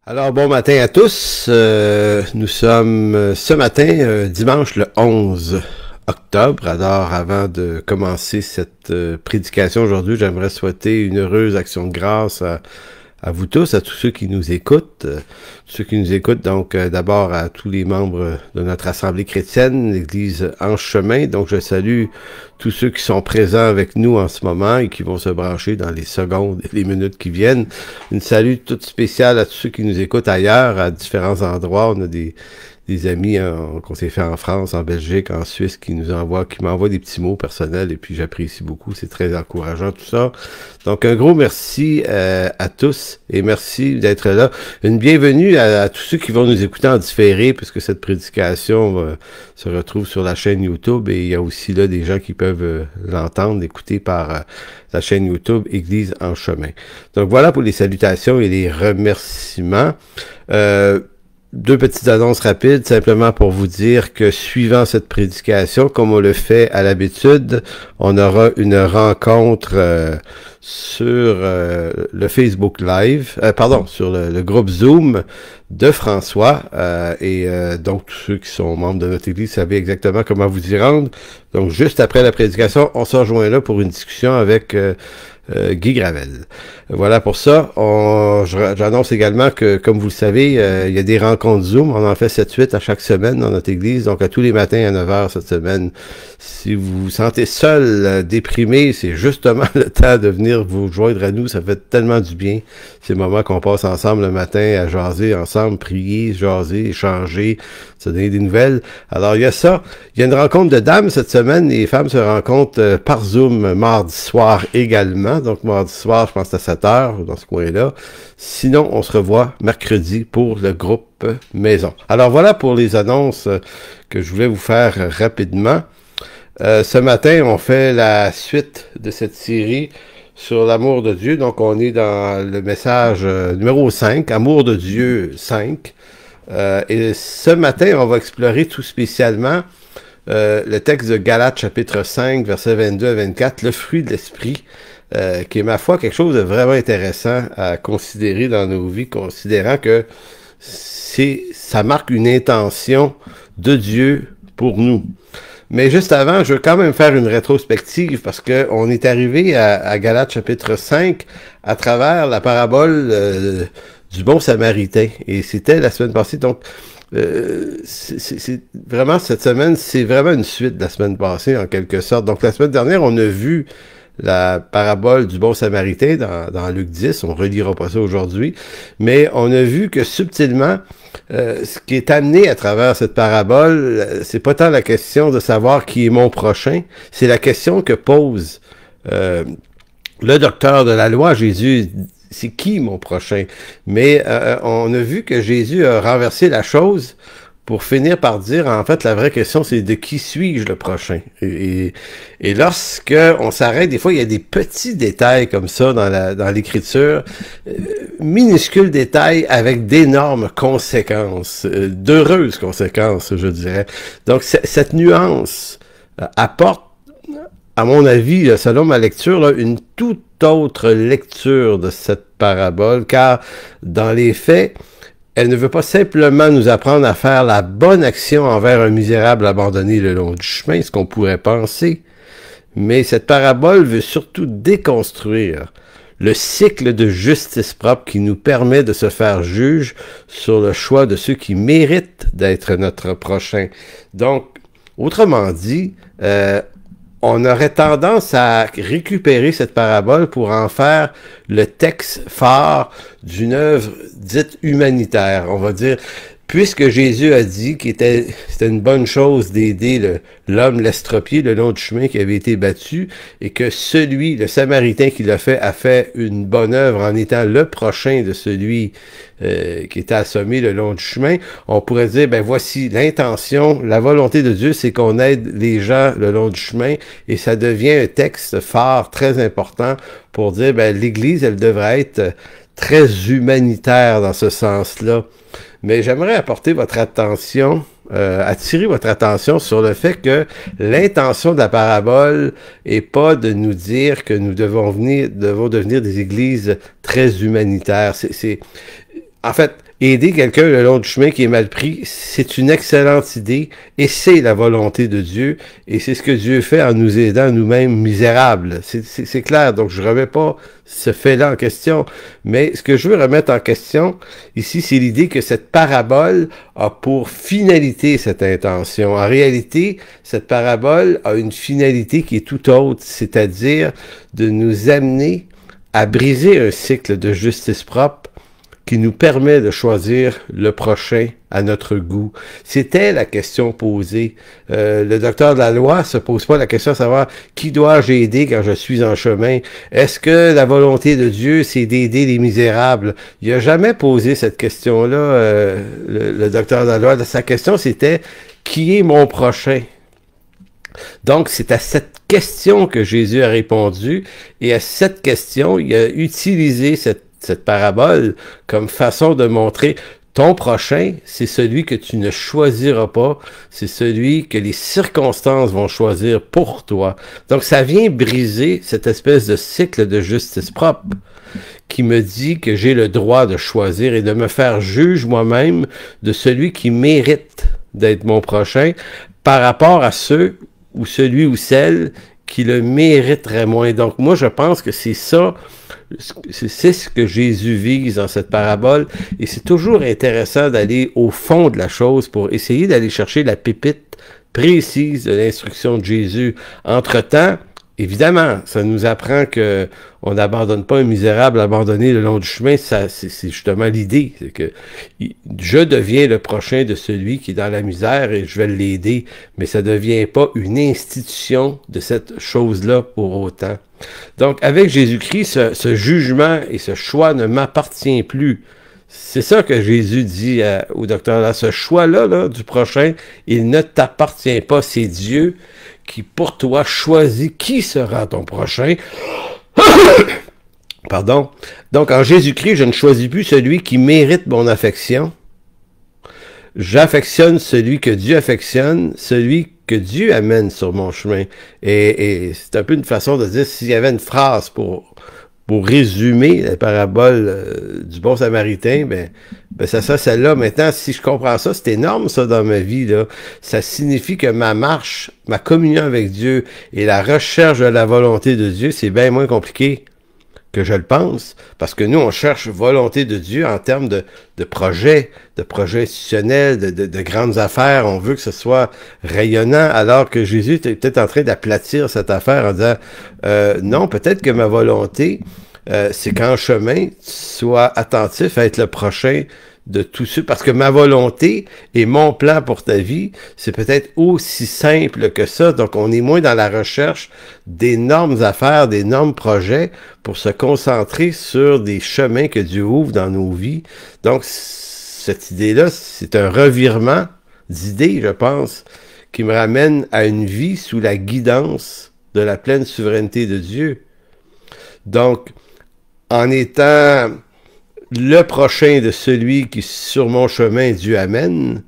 Alors, bon matin à tous. Nous sommes ce matin, dimanche le 11 octobre. Alors, avant de commencer cette prédication aujourd'hui, j'aimerais souhaiter une heureuse action de grâce à vous tous, à tous ceux qui nous écoutent. Donc, d'abord à tous les membres de notre Assemblée chrétienne, l'Église en chemin. Donc, je salue tous ceux qui sont présents avec nous en ce moment et qui vont se brancher dans les secondes et les minutes qui viennent. Une salut toute spéciale à tous ceux qui nous écoutent ailleurs, à différents endroits. On a des amis qu'on s'est fait en France, en Belgique, en Suisse, qui m'envoient des petits mots personnels, et puis j'apprécie beaucoup, c'est très encourageant tout ça. Donc un gros merci à tous, et merci d'être là. Une bienvenue à tous ceux qui vont nous écouter en différé, puisque cette prédication se retrouve sur la chaîne YouTube, et il y a aussi là des gens qui peuvent l'entendre, l'écouter par la chaîne YouTube Église en chemin. Donc voilà pour les salutations et les remerciements. Deux petites annonces rapides, simplement pour vous dire que suivant cette prédication, comme on le fait à l'habitude, on aura une rencontre sur le Facebook Live, sur le groupe Zoom de François, donc tous ceux qui sont membres de notre église savez exactement comment vous y rendre. Donc juste après la prédication, on se rejoint là pour une discussion avec Guy Gravel. Voilà pour ça. J'annonce également que, comme vous le savez, il y a des rencontres Zoom. On en fait 7-8 à chaque semaine dans notre église, donc à tous les matins à 9h cette semaine. Si vous vous sentez seul, déprimé, c'est justement le temps de venir vous joindre à nous. Ça fait tellement du bien. Ces moments qu'on passe ensemble le matin à jaser ensemble, prier, jaser, échanger, se donner des nouvelles. Alors, il y a ça. Il y a une rencontre de dames cette semaine. Les femmes se rencontrent par Zoom mardi soir également. Donc, mardi soir, je pense que c'est à 7h, dans ce coin-là. Sinon, on se revoit mercredi pour le groupe Maison. Alors, voilà pour les annonces que je voulais vous faire rapidement. Ce matin, on fait la suite de cette série sur l'amour de Dieu. Donc, on est dans le message numéro 5, Amour de Dieu 5. Et ce matin, on va explorer tout spécialement le texte de Galates chapitre 5, versets 22 à 24, le fruit de l'esprit, qui est, ma foi, quelque chose de vraiment intéressant à considérer dans nos vies, considérant que ça marque une intention de Dieu pour nous. Mais juste avant, je veux quand même faire une rétrospective parce que on est arrivé à Galates chapitre 5 à travers la parabole du bon Samaritain. Et c'était la semaine passée. Donc, c'est vraiment cette semaine, c'est vraiment une suite de la semaine passée en quelque sorte. Donc, la semaine dernière, on a vu la parabole du bon Samaritain dans Luc 10, on relira pas ça aujourd'hui, mais on a vu que subtilement, ce qui est amené à travers cette parabole, c'est pas tant la question de savoir qui est mon prochain, c'est la question que pose le docteur de la loi, Jésus. C'est qui mon prochain? Mais on a vu que Jésus a renversé la chose pour finir par dire, en fait, la vraie question, c'est de qui suis-je le prochain? Et lorsque on s'arrête, des fois, il y a des petits détails comme ça dans l'écriture, minuscules détails avec d'énormes conséquences, d'heureuses conséquences, je dirais. Donc, cette nuance apporte, à mon avis, selon ma lecture, là, une toute autre lecture de cette parabole, car dans les faits, elle ne veut pas simplement nous apprendre à faire la bonne action envers un misérable abandonné le long du chemin, ce qu'on pourrait penser, mais cette parabole veut surtout déconstruire le cycle de justice propre qui nous permet de se faire juge sur le choix de ceux qui méritent d'être notre prochain. Donc, autrement dit, on aurait tendance à récupérer cette parabole pour en faire le texte phare d'une œuvre dite humanitaire. On va dire, puisque Jésus a dit c'était une bonne chose d'aider l'homme l'estropié le long du chemin qui avait été battu, et que le Samaritain qui l'a fait, a fait une bonne œuvre en étant le prochain de celui qui était assommé le long du chemin, on pourrait dire, ben voici l'intention, la volonté de Dieu, c'est qu'on aide les gens le long du chemin, et ça devient un texte phare très important pour dire, ben l'Église, elle devrait être très humanitaire dans ce sens-là. Mais j'aimerais attirer votre attention sur le fait que l'intention de la parabole est pas de nous dire que nous devons devenir des églises très humanitaires. En fait, aider quelqu'un le long du chemin qui est mal pris, c'est une excellente idée et c'est la volonté de Dieu et c'est ce que Dieu fait en nous aidant nous-mêmes misérables. C'est clair, donc je ne remets pas ce fait-là en question, mais ce que je veux remettre en question ici, c'est l'idée que cette parabole a pour finalité cette intention. En réalité, cette parabole a une finalité qui est tout autre, c'est-à-dire de nous amener à briser un cycle de justice propre qui nous permet de choisir le prochain à notre goût. C'était la question posée. Le docteur de la loi se pose pas la question de savoir qui dois-je aider quand je suis en chemin. Est-ce que la volonté de Dieu, c'est d'aider les misérables? Il n'a jamais posé cette question-là, le docteur de la loi. Sa question, c'était qui est mon prochain? Donc, c'est à cette question que Jésus a répondu, et à cette question, il a utilisé cette parabole comme façon de montrer ton prochain, c'est celui que tu ne choisiras pas, c'est celui que les circonstances vont choisir pour toi. Donc, ça vient briser cette espèce de cycle de justice propre qui me dit que j'ai le droit de choisir et de me faire juge moi-même de celui qui mérite d'être mon prochain par rapport à ceux ou celui ou celle qui le mériterait moins. Donc, moi, je pense que c'est ça, c'est ce que Jésus vise dans cette parabole, et c'est toujours intéressant d'aller au fond de la chose pour essayer d'aller chercher la pépite précise de l'instruction de Jésus. Entre-temps, évidemment, ça nous apprend que on n'abandonne pas un misérable abandonné le long du chemin. Ça, c'est justement l'idée. C'est que je deviens le prochain de celui qui est dans la misère et je vais l'aider. Mais ça ne devient pas une institution de cette chose-là pour autant. Donc, avec Jésus-Christ, ce jugement et ce choix ne m'appartient plus. C'est ça que Jésus dit au docteur là. Ce choix-là là, du prochain, il ne t'appartient pas. C'est Dieu qui, pour toi, choisit qui sera ton prochain. Pardon. Donc, en Jésus-Christ, je ne choisis plus celui qui mérite mon affection. J'affectionne celui que Dieu affectionne, celui que Dieu amène sur mon chemin. Et c'est un peu une façon de dire, s'il y avait une phrase pour résumer la parabole du bon samaritain, ben ça serait celle-là. Maintenant, si je comprends ça, c'est énorme ça dans ma vie, là. Ça signifie que ma marche, ma communion avec Dieu et la recherche de la volonté de Dieu, c'est bien moins compliqué que je le pense, parce que nous, on cherche volonté de Dieu en termes de projets institutionnels, de grandes affaires. On veut que ce soit rayonnant, alors que Jésus était peut-être en train d'aplatir cette affaire en disant non, peut-être que ma volonté, c'est qu'en chemin, tu sois attentif à être le prochain de tous ceux, parce que ma volonté et mon plan pour ta vie, c'est peut-être aussi simple que ça. Donc, on est moins dans la recherche d'énormes affaires, d'énormes projets pour se concentrer sur des chemins que Dieu ouvre dans nos vies. Donc, cette idée-là, c'est un revirement d'idées, je pense, qui me ramène à une vie sous la guidance de la pleine souveraineté de Dieu. Donc, en étant le prochain de celui qui, sur mon chemin, Dieu amène,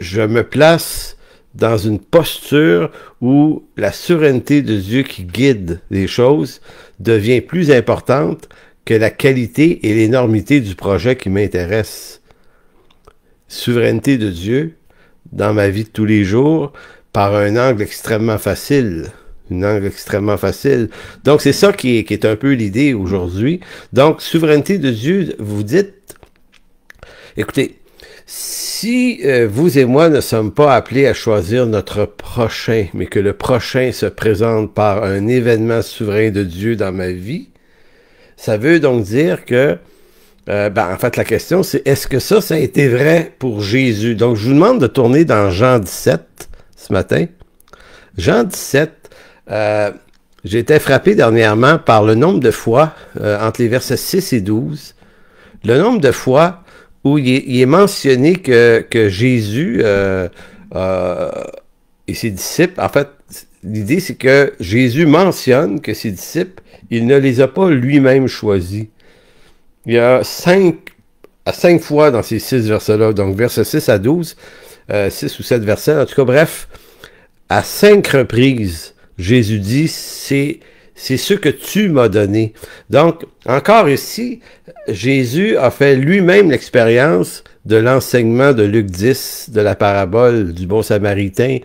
je me place dans une posture où la souveraineté de Dieu qui guide les choses devient plus importante que la qualité et l'énormité du projet qui m'intéresse. Souveraineté de Dieu dans ma vie de tous les jours par un angle extrêmement facile. Une angle extrêmement facile. Donc, c'est ça qui est un peu l'idée aujourd'hui. Donc, souveraineté de Dieu, vous dites, écoutez, si vous et moi ne sommes pas appelés à choisir notre prochain, mais que le prochain se présente par un événement souverain de Dieu dans ma vie, ça veut donc dire que, en fait, la question, c'est est-ce que ça a été vrai pour Jésus? Donc, je vous demande de tourner dans Jean 17 ce matin. Jean 17, j'ai été frappé dernièrement par le nombre de fois, entre les versets 6 et 12, le nombre de fois où il est mentionné que Jésus et ses disciples, en fait, l'idée c'est que Jésus mentionne que ses disciples, il ne les a pas lui-même choisis. Il y a 5 fois dans ces 6 versets-là, donc versets 6 à 12, 6 ou 7 versets, en tout cas, bref, à 5 reprises, Jésus dit, c'est c'est ceux que tu m'as donnés. Donc, encore ici, Jésus a fait lui-même l'expérience de l'enseignement de Luc 10, de la parabole du bon samaritain.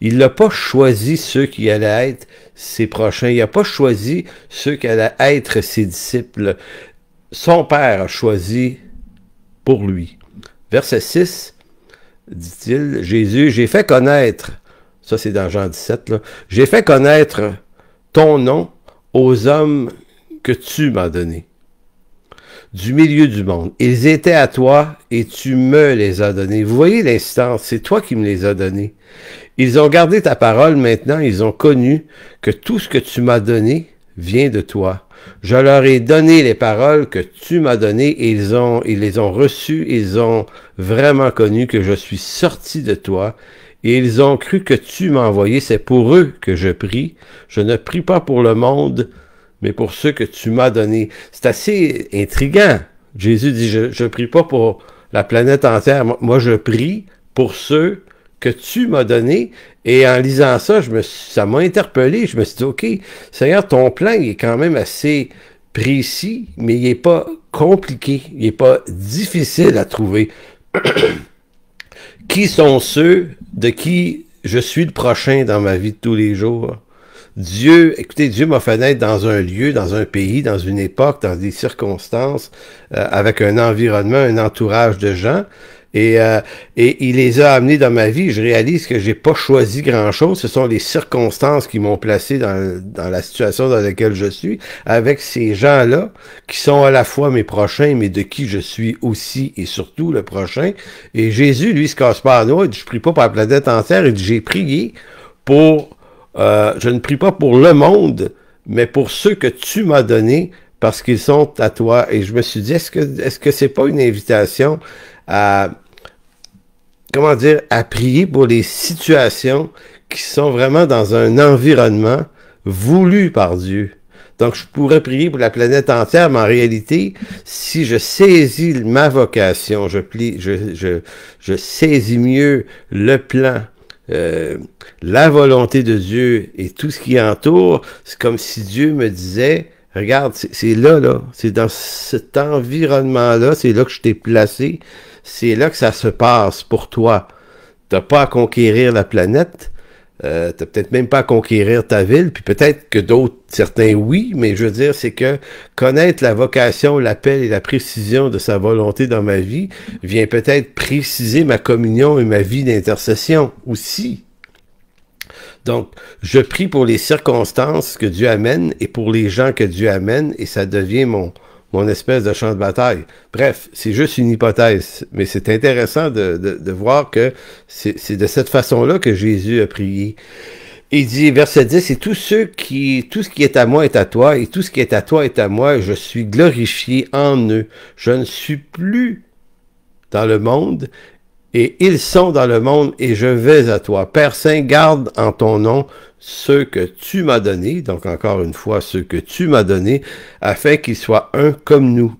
Il n'a pas choisi ceux qui allaient être ses prochains. Il n'a pas choisi ceux qui allaient être ses disciples. Son Père a choisi pour lui. Verset 6, dit-il, Jésus, j'ai fait connaître, ça c'est dans Jean 17, là, j'ai fait connaître ton nom aux hommes que tu m'as donnés, du milieu du monde. Ils étaient à toi et tu me les as donnés. Vous voyez l'instance, c'est toi qui me les as donnés. Ils ont gardé ta parole, maintenant ils ont connu que tout ce que tu m'as donné vient de toi. Je leur ai donné les paroles que tu m'as données et ils les ont reçues, ils ont vraiment connu que je suis sorti de toi et ils ont cru que tu m'as envoyé. C'est pour eux que je prie. Je ne prie pas pour le monde, mais pour ceux que tu m'as donnés. C'est assez intriguant. Jésus dit, je prie pas pour la planète entière. Moi, je prie pour ceux que tu m'as donnés. Et en lisant ça, ça m'a interpellé. Je me suis dit, OK, Seigneur, ton plan, il est quand même assez précis, mais il n'est pas compliqué. Il n'est pas difficile à trouver. Qui sont ceux de qui je suis le prochain dans ma vie de tous les jours? Dieu, écoutez, Dieu m'a fait naître dans un lieu, dans un pays, dans une époque, dans des circonstances, avec un environnement, un entourage de gens. Et il les a amenés dans ma vie. Je réalise que j'ai pas choisi grand-chose. Ce sont les circonstances qui m'ont placé dans la situation dans laquelle je suis, avec ces gens-là qui sont à la fois mes prochains, mais de qui je suis aussi et surtout le prochain. Et Jésus, lui, se casse pas à noix. Il dit, je prie pas pour la planète entière. Il dit, j'ai prié pour... je ne prie pas pour le monde, mais pour ceux que tu m'as donnés, parce qu'ils sont à toi. Et je me suis dit, est-ce que c'est pas une invitation à, comment dire, à prier pour les situations qui sont vraiment dans un environnement voulu par Dieu. Donc, je pourrais prier pour la planète entière, mais en réalité, si je saisis ma vocation, je saisis mieux le plan, la volonté de Dieu et tout ce qui entoure, c'est comme si Dieu me disait, regarde, c'est là, c'est dans cet environnement-là, c'est là que je t'ai placé, c'est là que ça se passe pour toi. T'as pas à conquérir la planète, t'as peut-être même pas à conquérir ta ville, puis peut-être que d'autres, certains oui, mais je veux dire, c'est que connaître la vocation, l'appel et la précision de sa volonté dans ma vie vient peut-être préciser ma communion et ma vie d'intercession aussi. Donc, je prie pour les circonstances que Dieu amène et pour les gens que Dieu amène, et ça devient mon espèce de champ de bataille. Bref, c'est juste une hypothèse, mais c'est intéressant de voir que c'est de cette façon-là que Jésus a prié. Il dit, verset 10, « Et tout ce qui est à moi est à toi, et tout ce qui est à toi est à moi, et je suis glorifié en eux. Je ne suis plus dans le monde, et ils sont dans le monde, et je vais à toi. Père Saint, garde en ton nom ceux que tu m'as donnés, donc encore une fois, ceux que tu m'as donnés, afin qu'ils soient un comme nous.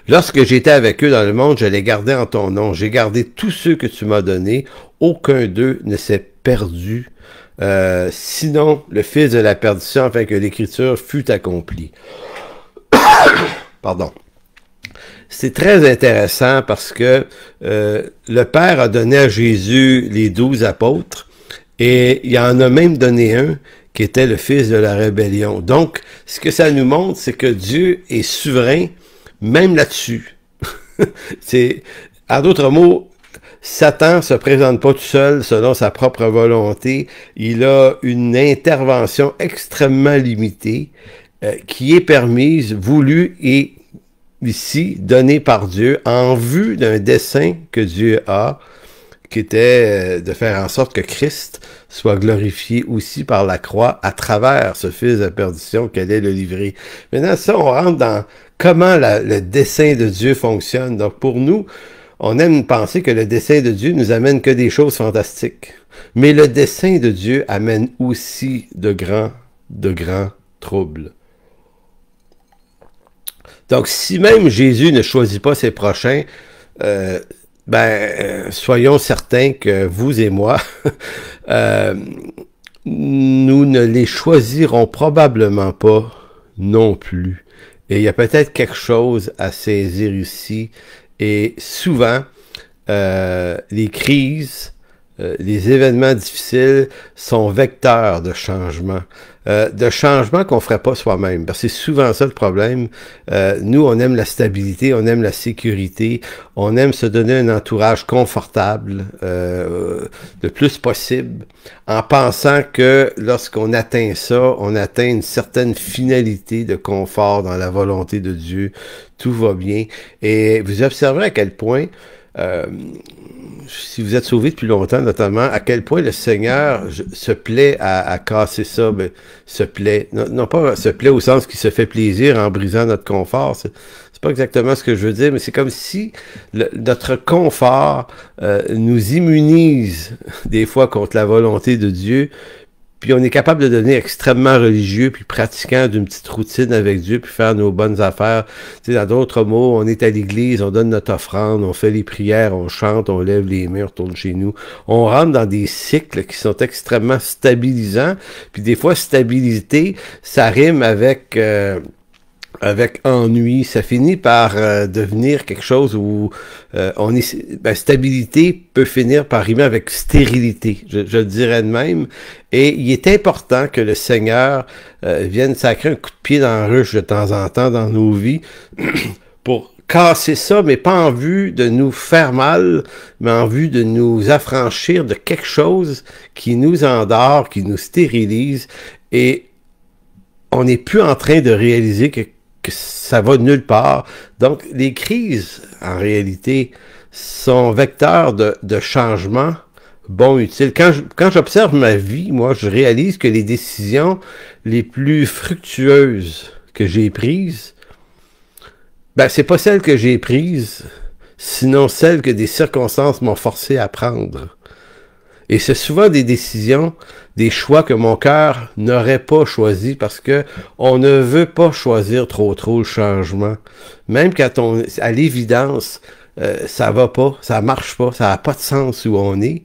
Lorsque j'étais avec eux dans le monde, je les gardais en ton nom. J'ai gardé tous ceux que tu m'as donnés. Aucun d'eux ne s'est perdu. Sinon, le fils de la perdition, afin que l'écriture fût accomplie. » Pardon. C'est très intéressant parce que le Père a donné à Jésus les 12 apôtres et il en a même donné un qui était le fils de la rébellion. Donc, ce que ça nous montre, c'est que Dieu est souverain même là-dessus. En d'autres mots, Satan se présente pas tout seul selon sa propre volonté. Il a une intervention extrêmement limitée qui est permise, voulue et ici donnée par Dieu en vue d'un dessein que Dieu a, qui était de faire en sorte que Christ soit glorifié aussi par la croix à travers ce fils de perdition qu'elle allait le livrer. Maintenant, ça, on rentre dans comment le dessein de Dieu fonctionne. Donc, pour nous, on aime penser que le dessein de Dieu nous amène que des choses fantastiques. Mais le dessein de Dieu amène aussi de grands troubles. Donc, si même Jésus ne choisit pas ses prochains, soyons certains que vous et moi, nous ne les choisirons probablement pas non plus. Et il y a peut-être quelque chose à saisir ici. Et souvent, les crises, les événements difficiles sont vecteurs de changement qu'on ferait pas soi-même. Parce que c'est souvent ça le problème. Nous, on aime la stabilité, on aime la sécurité, on aime se donner un entourage confortable le plus possible, en pensant que lorsqu'on atteint ça, on atteint une certaine finalité de confort dans la volonté de Dieu. Tout va bien. Et vous observerez à quel point si vous êtes sauvé depuis longtemps, notamment, à quel point le Seigneur se plaît à casser ça, ben, se plaît, non pas se plaît au sens qu'il se fait plaisir en brisant notre confort, c'est pas exactement ce que je veux dire, mais c'est comme si notre confort nous immunise des fois contre la volonté de Dieu, puis on est capable de devenir extrêmement religieux, puis pratiquant d'une petite routine avec Dieu, puis faire nos bonnes affaires. Tu sais, dans d'autres mots, on est à l'église, on donne notre offrande, on fait les prières, on chante, on lève les mains, on retourne chez nous. On rentre dans des cycles qui sont extrêmement stabilisants, puis des fois, stabilité, ça rime avec ennui, ça finit par devenir quelque chose où stabilité peut finir par rimer avec stérilité, je le dirais de même. Et il est important que le Seigneur vienne sacrer un coup de pied dans la ruche de temps en temps dans nos vies pour casser ça, mais pas en vue de nous faire mal, mais en vue de nous affranchir de quelque chose qui nous endort, qui nous stérilise, et on n'est plus en train de réaliser que ça va nulle part. Donc, les crises, en réalité, sont vecteurs de changement bon, utile. Quand j'observe ma vie, moi, je réalise que les décisions les plus fructueuses que j'ai prises, ben, c'est pas celles que j'ai prises, sinon celles que des circonstances m'ont forcé à prendre. Et c'est souvent des décisions, des choix que mon cœur n'aurait pas choisi parce que on ne veut pas choisir trop le changement. Même quand à l'évidence, ça va pas, ça marche pas, ça n'a pas de sens où on est.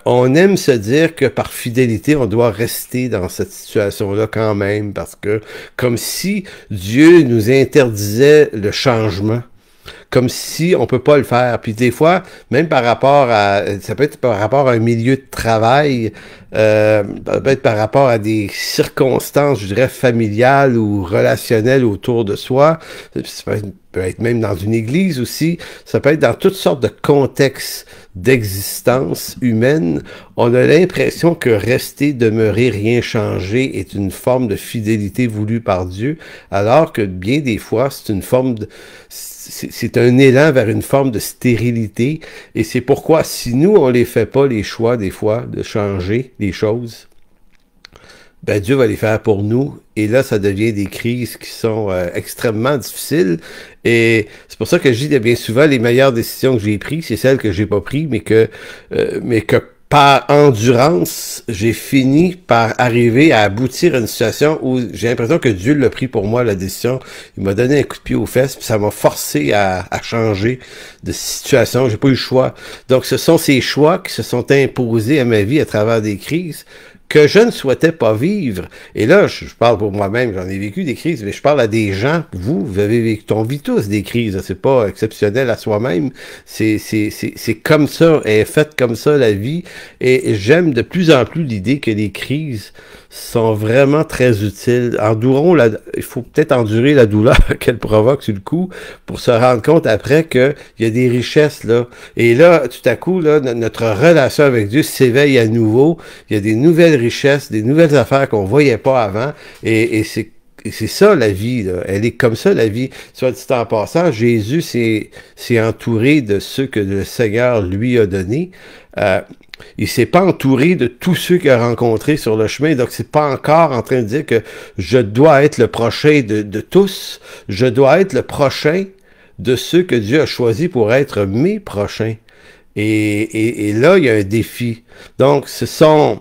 On aime se dire que par fidélité, on doit rester dans cette situation-là quand même parce que comme si Dieu nous interdisait le changement. Comme si on peut pas le faire. Puis des fois, même par rapport ça peut être par rapport à un milieu de travail, ça peut être par rapport à des circonstances, je dirais, familiales ou relationnelles autour de soi. Ça peut être même dans une église aussi. Ça peut être dans toutes sortes de contextes d'existence humaine. On a l'impression que rester, demeurer, rien changer est une forme de fidélité voulue par Dieu, alors que bien des fois, c'est une forme de... C'est un élan vers une forme de stérilité, et c'est pourquoi si nous, on les fait pas, les choix, des fois, de changer les choses, ben Dieu va les faire pour nous, et là, ça devient des crises qui sont extrêmement difficiles, et c'est pour ça que je dis bien souvent, les meilleures décisions que j'ai prises, c'est celles que j'ai pas prises, mais que par endurance, j'ai fini par arriver à aboutir à une situation où j'ai l'impression que Dieu l'a pris pour moi, la décision. Il m'a donné un coup de pied aux fesses, puis ça m'a forcé à changer de situation. J'ai pas eu le choix. Donc, ce sont ces choix qui se sont imposés à ma vie à travers des crises que je ne souhaitais pas vivre. Et là, je parle pour moi-même, j'en ai vécu des crises, mais je parle à des gens, vous avez vécu, on vit tous des crises, c'est pas exceptionnel à soi-même, c'est comme ça, elle est faite comme ça la vie, et j'aime de plus en plus l'idée que les crises sont vraiment très utiles. Il faut peut-être endurer la douleur qu'elle provoque sur le coup pour se rendre compte après qu'il y a des richesses là. Et là, tout à coup, là, notre relation avec Dieu s'éveille à nouveau. Il y a des nouvelles richesses, des nouvelles affaires qu'on voyait pas avant. Et c'est ça la vie, là. Elle est comme ça la vie. Soit dit en passant, Jésus s'est entouré de ceux que le Seigneur lui a donnés. Il s'est pas entouré de tous ceux qu'il a rencontrés sur le chemin, donc c'est pas encore en train de dire que je dois être le prochain de tous, je dois être le prochain de ceux que Dieu a choisis pour être mes prochains. Et là, il y a un défi. Donc, ce sont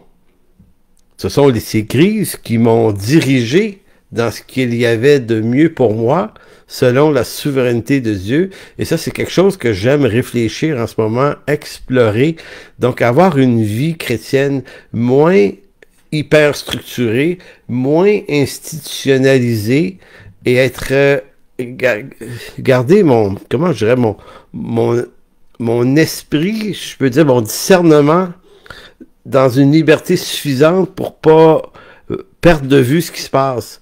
ces crises qui m'ont dirigé dans ce qu'il y avait de mieux pour moi, selon la souveraineté de Dieu. Et ça, c'est quelque chose que j'aime réfléchir en ce moment, explorer. Donc, avoir une vie chrétienne moins hyper structuré, moins institutionnalisé et être garder mon, comment je dirais, mon esprit, je peux dire mon discernement dans une liberté suffisante pour pas perdre de vue ce qui se passe.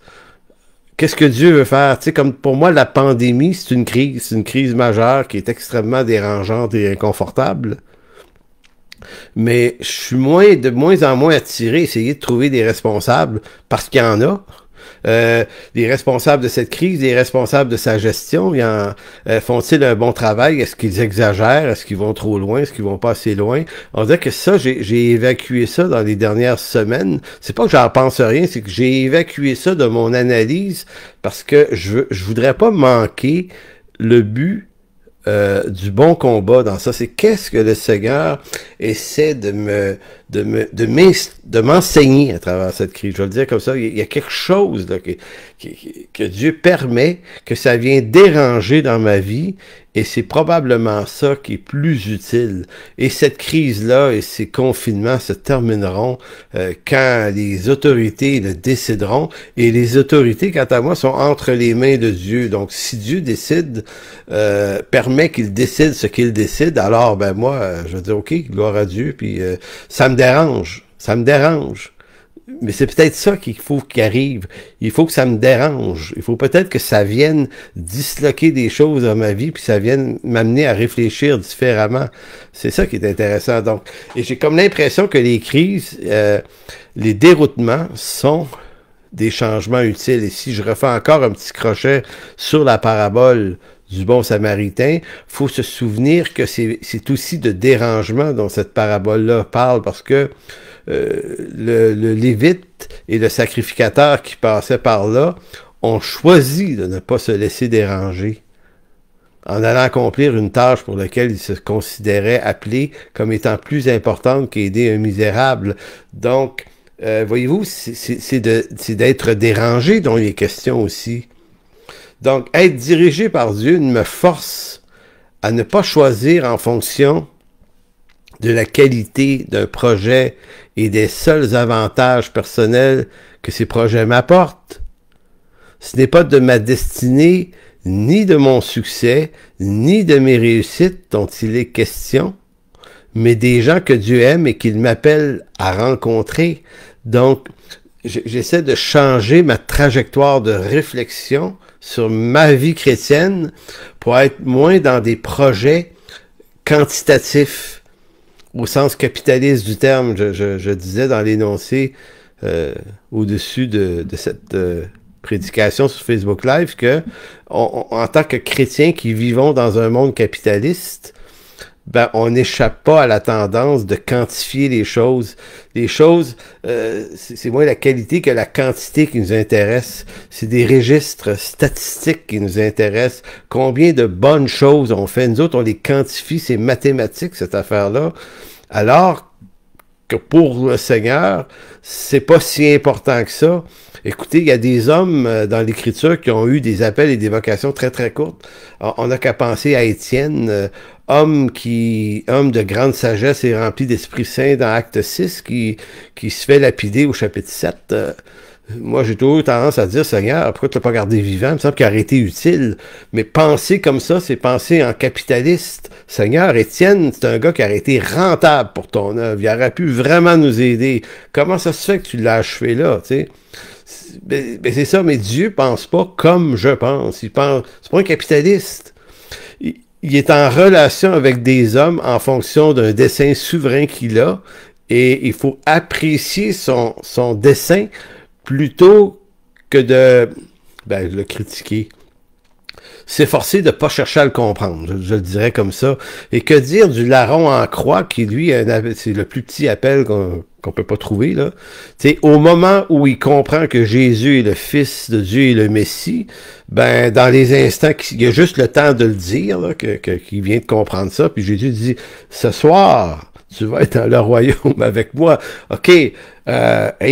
Qu'est-ce que Dieu veut faire? Tu sais, comme pour moi, la pandémie, c'est une crise majeure qui est extrêmement dérangeante et inconfortable. Mais je suis de moins en moins attiré, essayer de trouver des responsables, parce qu'il y en a. Les responsables de cette crise, les responsables de sa gestion, font-ils un bon travail? Est-ce qu'ils exagèrent? Est-ce qu'ils vont trop loin? Est-ce qu'ils vont pas assez loin? On dirait que ça, j'ai évacué ça dans les dernières semaines. C'est pas que j'en pense rien, c'est que j'ai évacué ça de mon analyse parce que je voudrais pas manquer le but du bon combat dans ça. C'est qu'est-ce que le Seigneur essaie de m'enseigner à travers cette crise. Je vais le dire comme ça. Il y a quelque chose là, que Dieu permet, que ça vient déranger dans ma vie, et c'est probablement ça qui est plus utile. Et cette crise-là et ces confinements se termineront quand les autorités le décideront. Et les autorités, quant à moi, sont entre les mains de Dieu. Donc, si Dieu décide, permet qu'il décide ce qu'il décide, alors, ben moi, je vais dire, OK, gloire à Dieu, puis ça me dérange. Ça me dérange. Mais c'est peut-être ça qu'il faut qu'il arrive. Il faut que ça me dérange. Il faut peut-être que ça vienne disloquer des choses dans ma vie, puis ça vienne m'amener à réfléchir différemment. C'est ça qui est intéressant. Donc, et j'ai comme l'impression que les crises, les déroutements sont des changements utiles. Et si je refais encore un petit crochet sur la parabole du bon samaritain, faut se souvenir que c'est aussi de dérangement dont cette parabole-là parle, parce que le Lévite et le sacrificateur qui passaient par là ont choisi de ne pas se laisser déranger en allant accomplir une tâche pour laquelle ils se considéraient appelés comme étant plus importante qu'aider un misérable. Donc, voyez-vous, c'est d'être dérangé dont il est question aussi. Donc, être dirigé par Dieu me force à ne pas choisir en fonction de la qualité d'un projet et des seuls avantages personnels que ces projets m'apportent. Ce n'est pas de ma destinée, ni de mon succès, ni de mes réussites dont il est question, mais des gens que Dieu aime et qu'il m'appelle à rencontrer. Donc, j'essaie de changer ma trajectoire de réflexion sur ma vie chrétienne pour être moins dans des projets quantitatifs au sens capitaliste du terme. Je disais dans l'énoncé au-dessus de cette prédication sur Facebook Live que en tant que chrétiens qui vivons dans un monde capitaliste, ben on n'échappe pas à la tendance de quantifier les choses. Les choses, c'est moins la qualité que la quantité qui nous intéresse. C'est des registres statistiques qui nous intéressent. Combien de bonnes choses on fait? Nous autres, on les quantifie, c'est mathématique cette affaire-là. Alors que pour le Seigneur, c'est pas si important que ça. Écoutez, il y a des hommes dans l'Écriture qui ont eu des appels et des vocations très, très courtes. On n'a qu'à penser à Étienne, homme de grande sagesse et rempli d'Esprit Saint dans Acte 6, qui se fait lapider au chapitre 7. Moi, j'ai toujours eu tendance à dire, Seigneur, pourquoi tu l'as pas gardé vivant? Il me semble qu'il aurait été utile. Mais penser comme ça, c'est penser en capitaliste. Seigneur, Étienne, c'est un gars qui aurait été rentable pour ton œuvre. Il aurait pu vraiment nous aider. Comment ça se fait que tu l'as achevé là, tu sais? Ben, c'est ça, mais Dieu pense pas comme je pense. C'est pas un capitaliste. Il est en relation avec des hommes en fonction d'un dessein souverain qu'il a, et il faut apprécier son dessein plutôt que de le critiquer. S'efforcer de ne pas chercher à le comprendre, je le dirais comme ça. Et que dire du larron en croix, qui lui, c'est le plus petit appel qu'on peut pas trouver, là. T'sais, au moment où il comprend que Jésus est le Fils de Dieu et le Messie, ben, dans les instants, il y a juste le temps de le dire, là, qu'il vient de comprendre ça, puis Jésus dit, ce soir, tu vas être dans le royaume avec moi. OK, hey,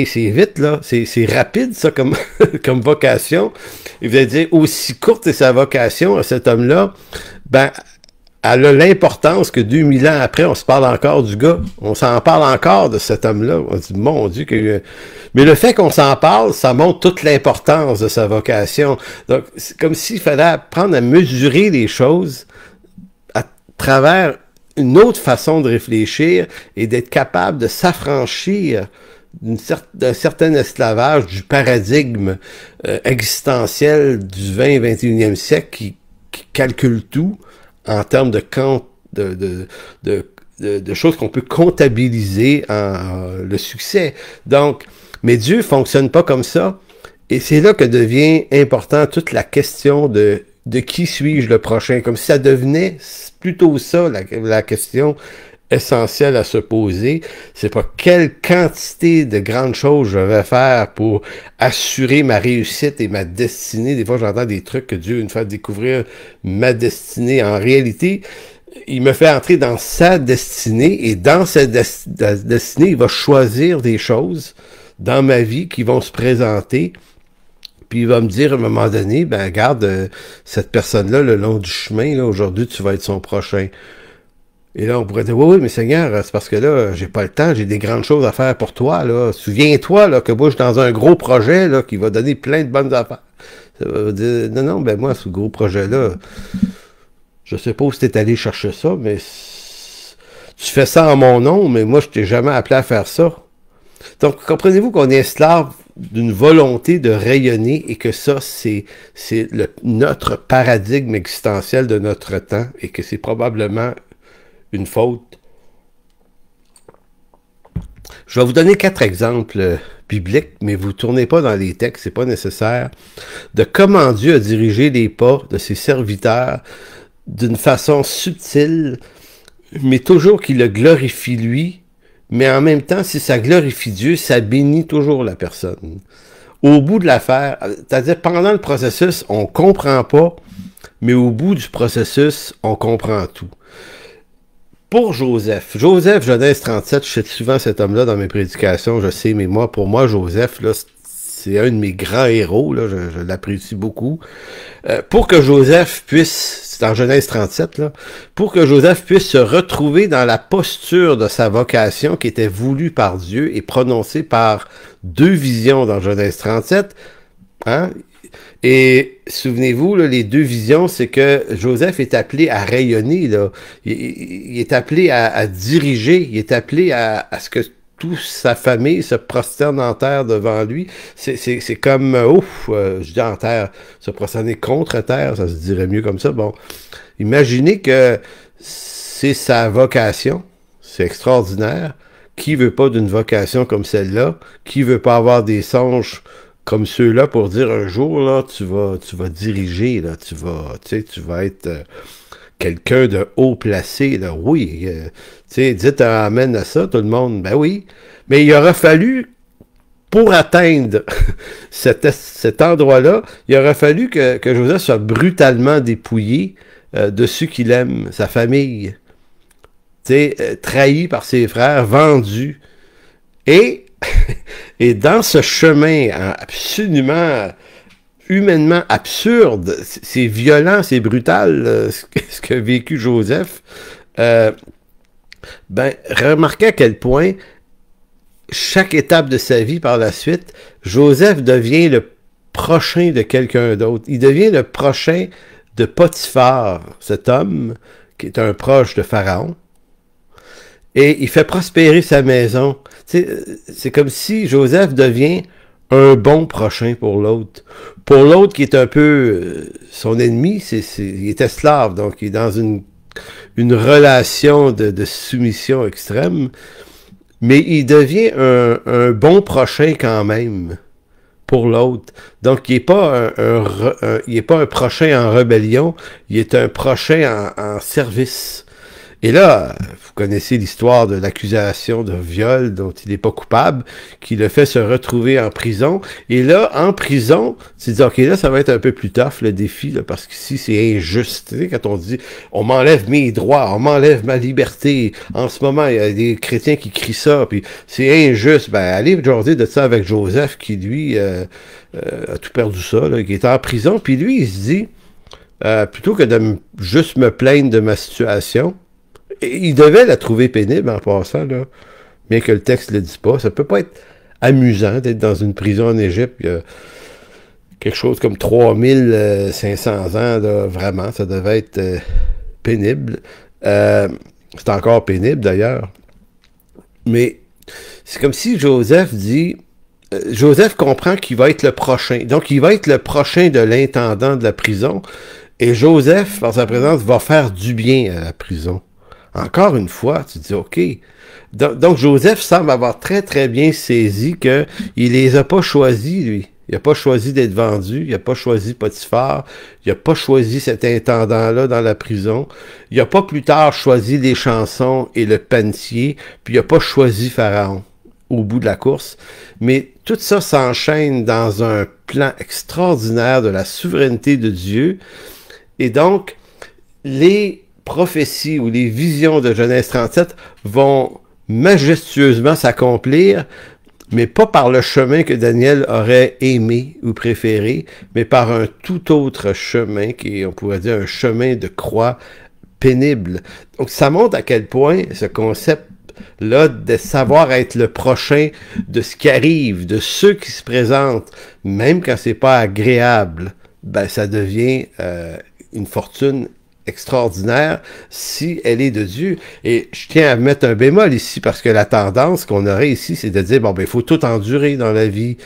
c'est vite, là. C'est rapide, ça, comme, comme vocation. Et vous allez dire, aussi courte est sa vocation à cet homme-là, ben, elle a l'importance que 2000 ans après, on se parle encore du gars. On s'en parle encore de cet homme-là. On dit, mon Dieu, que... Mais le fait qu'on s'en parle, ça montre toute l'importance de sa vocation. Donc, c'est comme s'il fallait apprendre à mesurer les choses à travers une autre façon de réfléchir et d'être capable de s'affranchir d'un certain esclavage, du paradigme existentiel du 20 et 21e siècle qui calcule tout en termes de choses qu'on peut comptabiliser en le succès. Donc, mais Dieu fonctionne pas comme ça. Et c'est là que devient important toute la question de qui suis-je le prochain, comme si ça devenait plutôt ça, la question essentielle à se poser. C'est pas quelle quantité de grandes choses je vais faire pour assurer ma réussite et ma destinée. Des fois, j'entends des trucs que Dieu veut me faire découvrir ma destinée. En réalité, il me fait entrer dans sa destinée et dans cette destinée, il va choisir des choses dans ma vie qui vont se présenter. Puis il va me dire à un moment donné, ben regarde, cette personne-là, le long du chemin, là, aujourd'hui, tu vas être son prochain. Et là, on pourrait dire, oui, mais Seigneur, c'est parce que là, j'ai pas le temps, j'ai des grandes choses à faire pour toi, là. Souviens-toi, là, que moi, je suis dans un gros projet, là, qui va donner plein de bonnes affaires. Ça va dire, non, ben moi, ce gros projet-là, je sais pas où t'es allé chercher ça, mais tu fais ça en mon nom, mais moi, je t'ai jamais appelé à faire ça. Donc, comprenez-vous qu'on est esclave d'une volonté de rayonner et que ça, c'est notre paradigme existentiel de notre temps et que c'est probablement une faute. Je vais vous donner 4 exemples bibliques, mais vous ne tournez pas dans les textes, c'est pas nécessaire, de comment Dieu a dirigé les pas de ses serviteurs d'une façon subtile, mais toujours qu'il le glorifie lui, mais en même temps, si ça glorifie Dieu, ça bénit toujours la personne. Au bout de l'affaire, c'est-à-dire pendant le processus, on comprend pas, mais au bout du processus, on comprend tout. Pour Joseph, Genèse 37, je cite souvent cet homme-là dans mes prédications, je sais, mais moi, pour moi, Joseph, là, c'est un de mes grands héros, là, je l'apprécie beaucoup. Pour que Joseph puisse, c'est en Genèse 37, là, pour que Joseph puisse se retrouver dans la posture de sa vocation qui était voulue par Dieu et prononcée par 2 visions dans Genèse 37, hein? Et souvenez-vous, là, les 2 visions, c'est que Joseph est appelé à rayonner, là. Il est appelé à diriger, il est appelé à ce que toute sa famille se prosterne en terre devant lui. C'est comme, je dis en terre, se prosterner contre terre, ça se dirait mieux comme ça. Bon, imaginez que c'est sa vocation, c'est extraordinaire. Qui veut pas d'une vocation comme celle-là? Qui veut pas avoir des songes comme ceux-là pour dire un jour, là, tu vas diriger, là, tu vas être quelqu'un de haut placé, là, oui, dites amen à ça, tout le monde, ben oui, mais il aurait fallu, pour atteindre cet endroit-là, il aurait fallu que Joseph soit brutalement dépouillé de ceux qu'il aime, sa famille, trahi par ses frères, vendu, et dans ce chemin absolument humainement absurde, c'est violent, c'est brutal, ce qu'a vécu Joseph, remarquez à quel point chaque étape de sa vie par la suite, Joseph devient le prochain de quelqu'un d'autre. Il devient le prochain de Potiphar, cet homme qui est un proche de Pharaon. Et il fait prospérer sa maison. C'est comme si Joseph devient un bon prochain pour l'autre. Pour l'autre qui est un peu son ennemi, il est esclave, donc il est dans une relation de soumission extrême, mais il devient un bon prochain quand même pour l'autre. Donc il n'est pas il est pas un prochain en rébellion, il est un prochain en service. Et là, vous connaissez l'histoire de l'accusation de viol dont il n'est pas coupable, qui le fait se retrouver en prison. Et là, en prison, tu dis, OK, là, ça va être un peu plus tough, le défi, là, parce qu'ici, c'est injuste. Tu sais, quand on dit, on m'enlève mes droits, on m'enlève ma liberté. En ce moment, il y a des chrétiens qui crient ça, puis c'est injuste. Ben, allez aujourd'hui de ça avec Joseph, qui, lui, a tout perdu ça, là, qui est en prison. Puis lui, il se dit, plutôt que de juste me plaindre de ma situation. Et il devait la trouver pénible en passant, là, bien que le texte ne le dise pas. Ça peut pas être amusant d'être dans une prison en Égypte. Il y a quelque chose comme 3500 ans, là, vraiment. Ça devait être pénible. C'est encore pénible, d'ailleurs. Mais c'est comme si Joseph dit... Joseph comprend qu'il va être le prochain. Donc, il va être le prochain de l'intendant de la prison. Et Joseph, par sa présence, va faire du bien à la prison. Encore une fois, tu dis, OK. Donc, Joseph semble avoir très, très bien saisi qu'il les a pas choisis, lui. Il n'a pas choisi d'être vendu. Il n'a pas choisi Potiphar. Il n'a pas choisi cet intendant-là dans la prison. Il n'a pas plus tard choisi les chansons et le panetier. Puis il n'a pas choisi Pharaon au bout de la course. Mais tout ça s'enchaîne dans un plan extraordinaire de la souveraineté de Dieu. Et donc, les prophéties ou les visions de Genèse 37 vont majestueusement s'accomplir, mais pas par le chemin que Daniel aurait aimé ou préféré, mais par un tout autre chemin, qui est, on pourrait dire, un chemin de croix pénible. Donc, ça montre à quel point ce concept-là de savoir être le prochain de ce qui arrive, de ceux qui se présentent, même quand c'est pas agréable, ben, ça devient une fortune extraordinaire si elle est de Dieu. Et je tiens à mettre un bémol ici, parce que la tendance qu'on aurait ici, c'est de dire, bon, ben, il faut tout endurer dans la vie.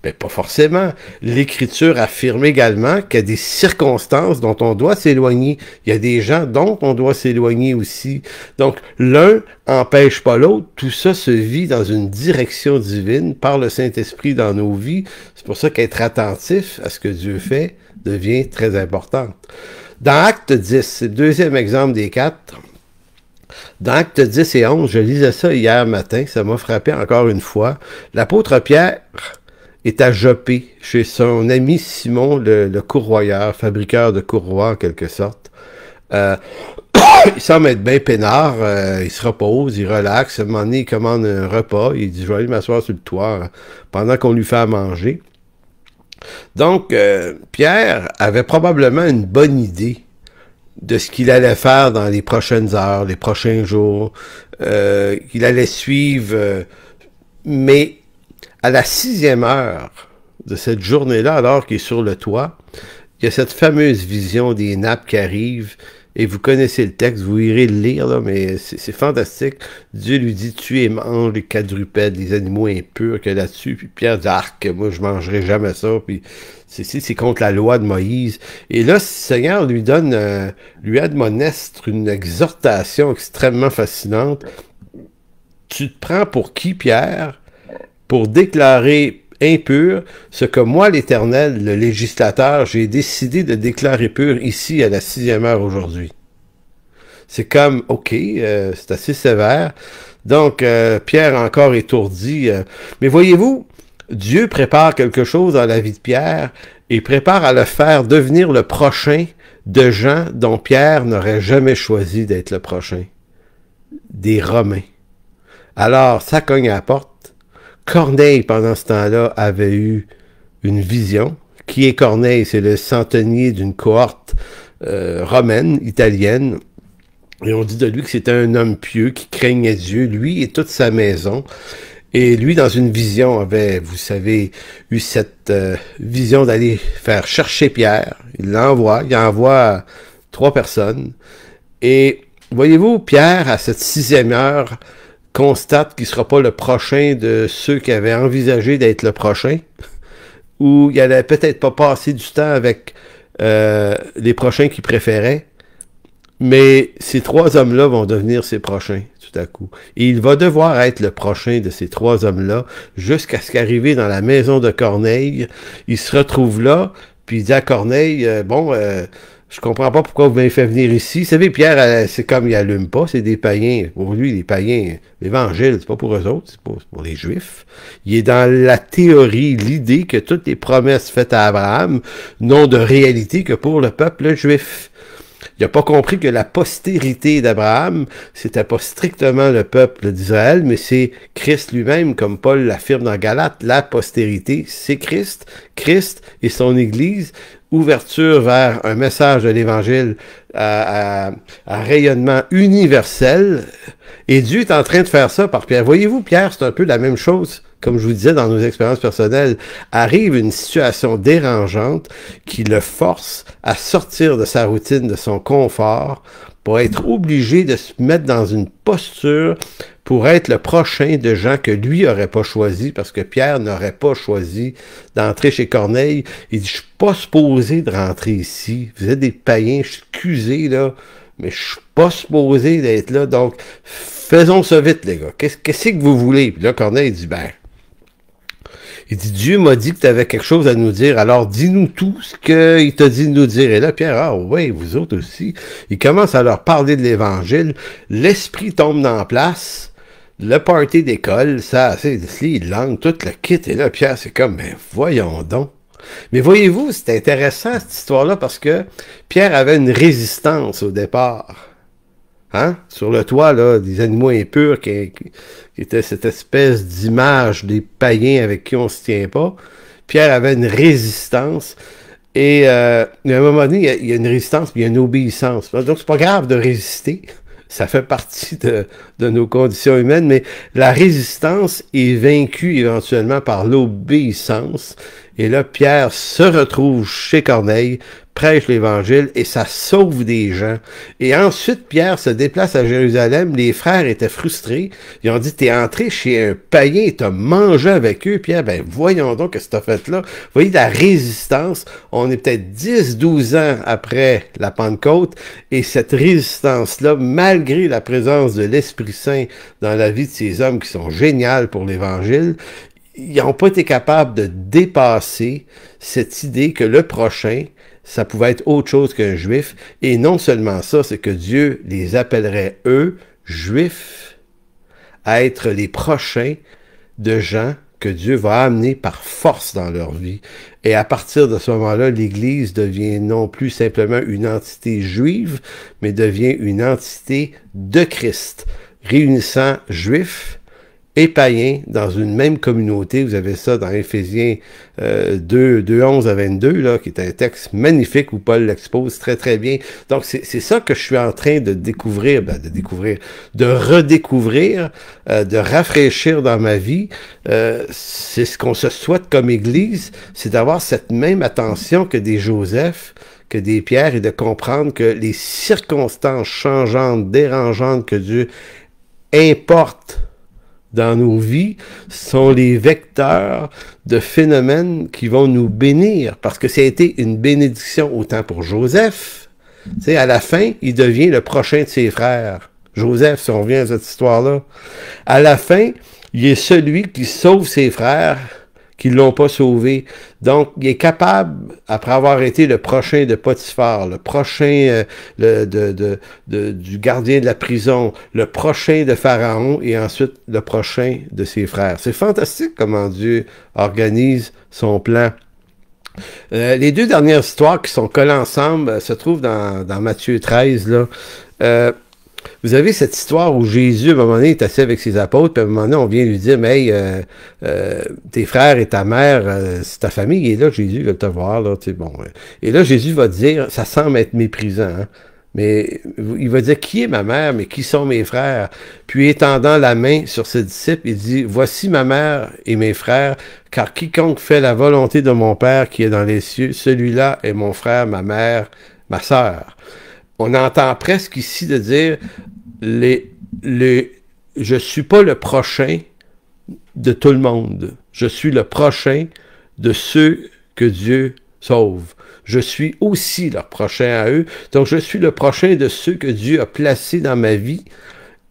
Ben, pas forcément. L'Écriture affirme également qu'il y a des circonstances dont on doit s'éloigner. Il y a des gens dont on doit s'éloigner aussi. Donc, l'un empêche pas l'autre. Tout ça se vit dans une direction divine par le Saint-Esprit dans nos vies. C'est pour ça qu'être attentif à ce que Dieu fait devient très important. Dans Acte 10, c'est le deuxième exemple des 4. Dans Acte 10 et 11, je lisais ça hier matin, ça m'a frappé encore une fois. L'apôtre Pierre est à Joppé, chez son ami Simon, le courroyeur, fabriqueur de courroies en quelque sorte. Il semble être bien peinard, il se repose, il relaxe, à un moment donné, il commande un repas, il dit « Je vais aller m'asseoir sur le toit pendant qu'on lui fait à manger ». Donc, Pierre avait probablement une bonne idée de ce qu'il allait faire dans les prochaines heures, les prochains jours, qu'il allait suivre. Mais à la 6e heure de cette journée-là, alors qu'il est sur le toit, il y a cette fameuse vision des nappes qui arrivent. Et vous connaissez le texte, vous irez le lire, là, mais c'est fantastique. Dieu lui dit, tu et mange les quadrupèdes, les animaux impurs qu'il y a là-dessus. Puis Pierre dit, arc, moi je mangerai jamais ça. Puis c'est contre la loi de Moïse. Et là, le Seigneur lui admoneste une exhortation extrêmement fascinante. Tu te prends pour qui, Pierre, pour déclarer impur ce que moi, l'Éternel, le législateur, j'ai décidé de déclarer pur ici à la 6e heure aujourd'hui. C'est comme, OK, c'est assez sévère. Donc, Pierre encore étourdi. Mais voyez-vous, Dieu prépare quelque chose dans la vie de Pierre et prépare à le faire devenir le prochain de gens dont Pierre n'aurait jamais choisi d'être le prochain. Des Romains. Alors, ça cogne à la porte. Corneille, pendant ce temps-là, avait eu une vision. Qui est Corneille? C'est le centenier d'une cohorte romaine, italienne. Et on dit de lui que c'était un homme pieux qui craignait Dieu, lui et toute sa maison. Et lui, dans une vision, avait, vous savez, eu cette vision d'aller faire chercher Pierre. Il envoie 3 personnes. Et voyez-vous, Pierre, à cette 6e heure, constate qu'il ne sera pas le prochain de ceux qui avaient envisagé d'être le prochain, ou il n'allait peut-être pas passer du temps avec les prochains qu'il préférait, mais ces 3 hommes-là vont devenir ses prochains, tout à coup. Et il va devoir être le prochain de ces 3 hommes-là, jusqu'à ce qu'arrivé dans la maison de Corneille, il se retrouve là, puis il dit à Corneille, je comprends pas pourquoi vous m'avez fait venir ici. Vous savez, Pierre, c'est comme il allume pas, c'est des païens. Pour lui, les païens, l'évangile, c'est pas pour eux autres, c'est pour les Juifs. Il est dans la théorie, l'idée que toutes les promesses faites à Abraham n'ont de réalité que pour le peuple juif. Il n'a pas compris que la postérité d'Abraham, c'était pas strictement le peuple d'Israël, mais c'est Christ lui-même, comme Paul l'affirme dans Galates. La postérité, c'est Christ. Christ et son Église. Ouverture vers un message de l'Évangile à rayonnement universel. Et Dieu est en train de faire ça par Pierre. Voyez-vous, Pierre, c'est un peu la même chose. Comme je vous disais dans nos expériences personnelles, arrive une situation dérangeante qui le force à sortir de sa routine, de son confort, pour être obligé de se mettre dans une posture pour être le prochain de gens que lui n'aurait pas choisi, parce que Pierre n'aurait pas choisi d'entrer chez Corneille. Il dit, je suis pas supposé de rentrer ici. Vous êtes des païens, excusez, là, mais je suis pas supposé d'être là, donc faisons ça vite, les gars. Qu'est-ce que vous voulez? Puis là, Corneille dit, il dit, Dieu m'a dit que tu avais quelque chose à nous dire, alors dis-nous tout ce qu'il t'a dit de nous dire. Et là, Pierre, ah oui, vous autres aussi. Il commence à leur parler de l'Évangile. L'Esprit tombe en place. Le party d'école, ça, c'est les langues, tout le kit. Et là, Pierre, c'est comme, mais voyons donc. Mais voyez-vous, c'est intéressant cette histoire-là parce que Pierre avait une résistance au départ. Hein? Sur le toit, là, des animaux impurs qui était cette espèce d'image des païens avec qui on se tient pas. Pierre avait une résistance. Et à un moment donné, il y a une résistance, puis il y a une obéissance. Donc, c'est pas grave de résister. Ça fait partie de nos conditions humaines, mais la résistance est vaincue éventuellement par l'obéissance. Et là, Pierre se retrouve chez Corneille, prêche l'Évangile et ça sauve des gens. Et ensuite, Pierre se déplace à Jérusalem. Les frères étaient frustrés. Ils ont dit, t'es entré chez un païen et t'as mangé avec eux. Pierre, voyons donc ce que t'as fait là. Vous voyez, la résistance, on est peut-être 10, 12 ans après la Pentecôte et cette résistance-là, malgré la présence de l'Esprit Saint dans la vie de ces hommes qui sont géniaux pour l'Évangile, ils n'ont pas été capables de dépasser cette idée que le prochain, ça pouvait être autre chose qu'un juif. Et non seulement ça, c'est que Dieu les appellerait, eux, juifs, à être les prochains de gens que Dieu va amener par force dans leur vie. Et à partir de ce moment-là, l'Église devient non plus simplement une entité juive, mais devient une entité de Christ, réunissant juifs et païens dans une même communauté. Vous avez ça dans Éphésiens 2, 11 à 22, là, qui est un texte magnifique où Paul l'expose très très bien. Donc c'est ça que je suis en train de découvrir, de redécouvrir, de rafraîchir dans ma vie. C'est ce qu'on se souhaite comme Église, c'est d'avoir cette même attention que des Joseph, que des Pierre, et de comprendre que les circonstances changeantes, dérangeantes que Dieu importe dans nos vies sont les vecteurs de phénomènes qui vont nous bénir, parce que ça a été une bénédiction autant pour Joseph. Tu sais, à la fin, il devient le prochain de ses frères. Joseph, si on revient à cette histoire-là. À la fin, il est celui qui sauve ses frères qui ne l'ont pas sauvé. Donc, il est capable, après avoir été le prochain de Potiphar, le prochain du gardien de la prison, le prochain de Pharaon et ensuite le prochain de ses frères. C'est fantastique comment Dieu organise son plan. Les deux dernières histoires qui sont collées ensemble se trouvent dans Matthieu 13, là. Vous avez cette histoire où Jésus, à un moment donné, est assis avec ses apôtres, puis à un moment donné, on vient lui dire, mais hey, tes frères et ta mère, c'est ta famille, et là, Jésus veut te voir, là, tu sais, bon. Et là, Jésus va dire, ça semble être méprisant, hein, mais il va dire, qui est ma mère, mais qui sont mes frères? Puis étendant la main sur ses disciples, il dit, voici ma mère et mes frères, car quiconque fait la volonté de mon Père qui est dans les cieux, celui-là est mon frère, ma mère, ma sœur. On entend presque ici de dire, je suis pas le prochain de tout le monde. Je suis le prochain de ceux que Dieu sauve. Je suis aussi leur prochain à eux. Donc, je suis le prochain de ceux que Dieu a placés dans ma vie.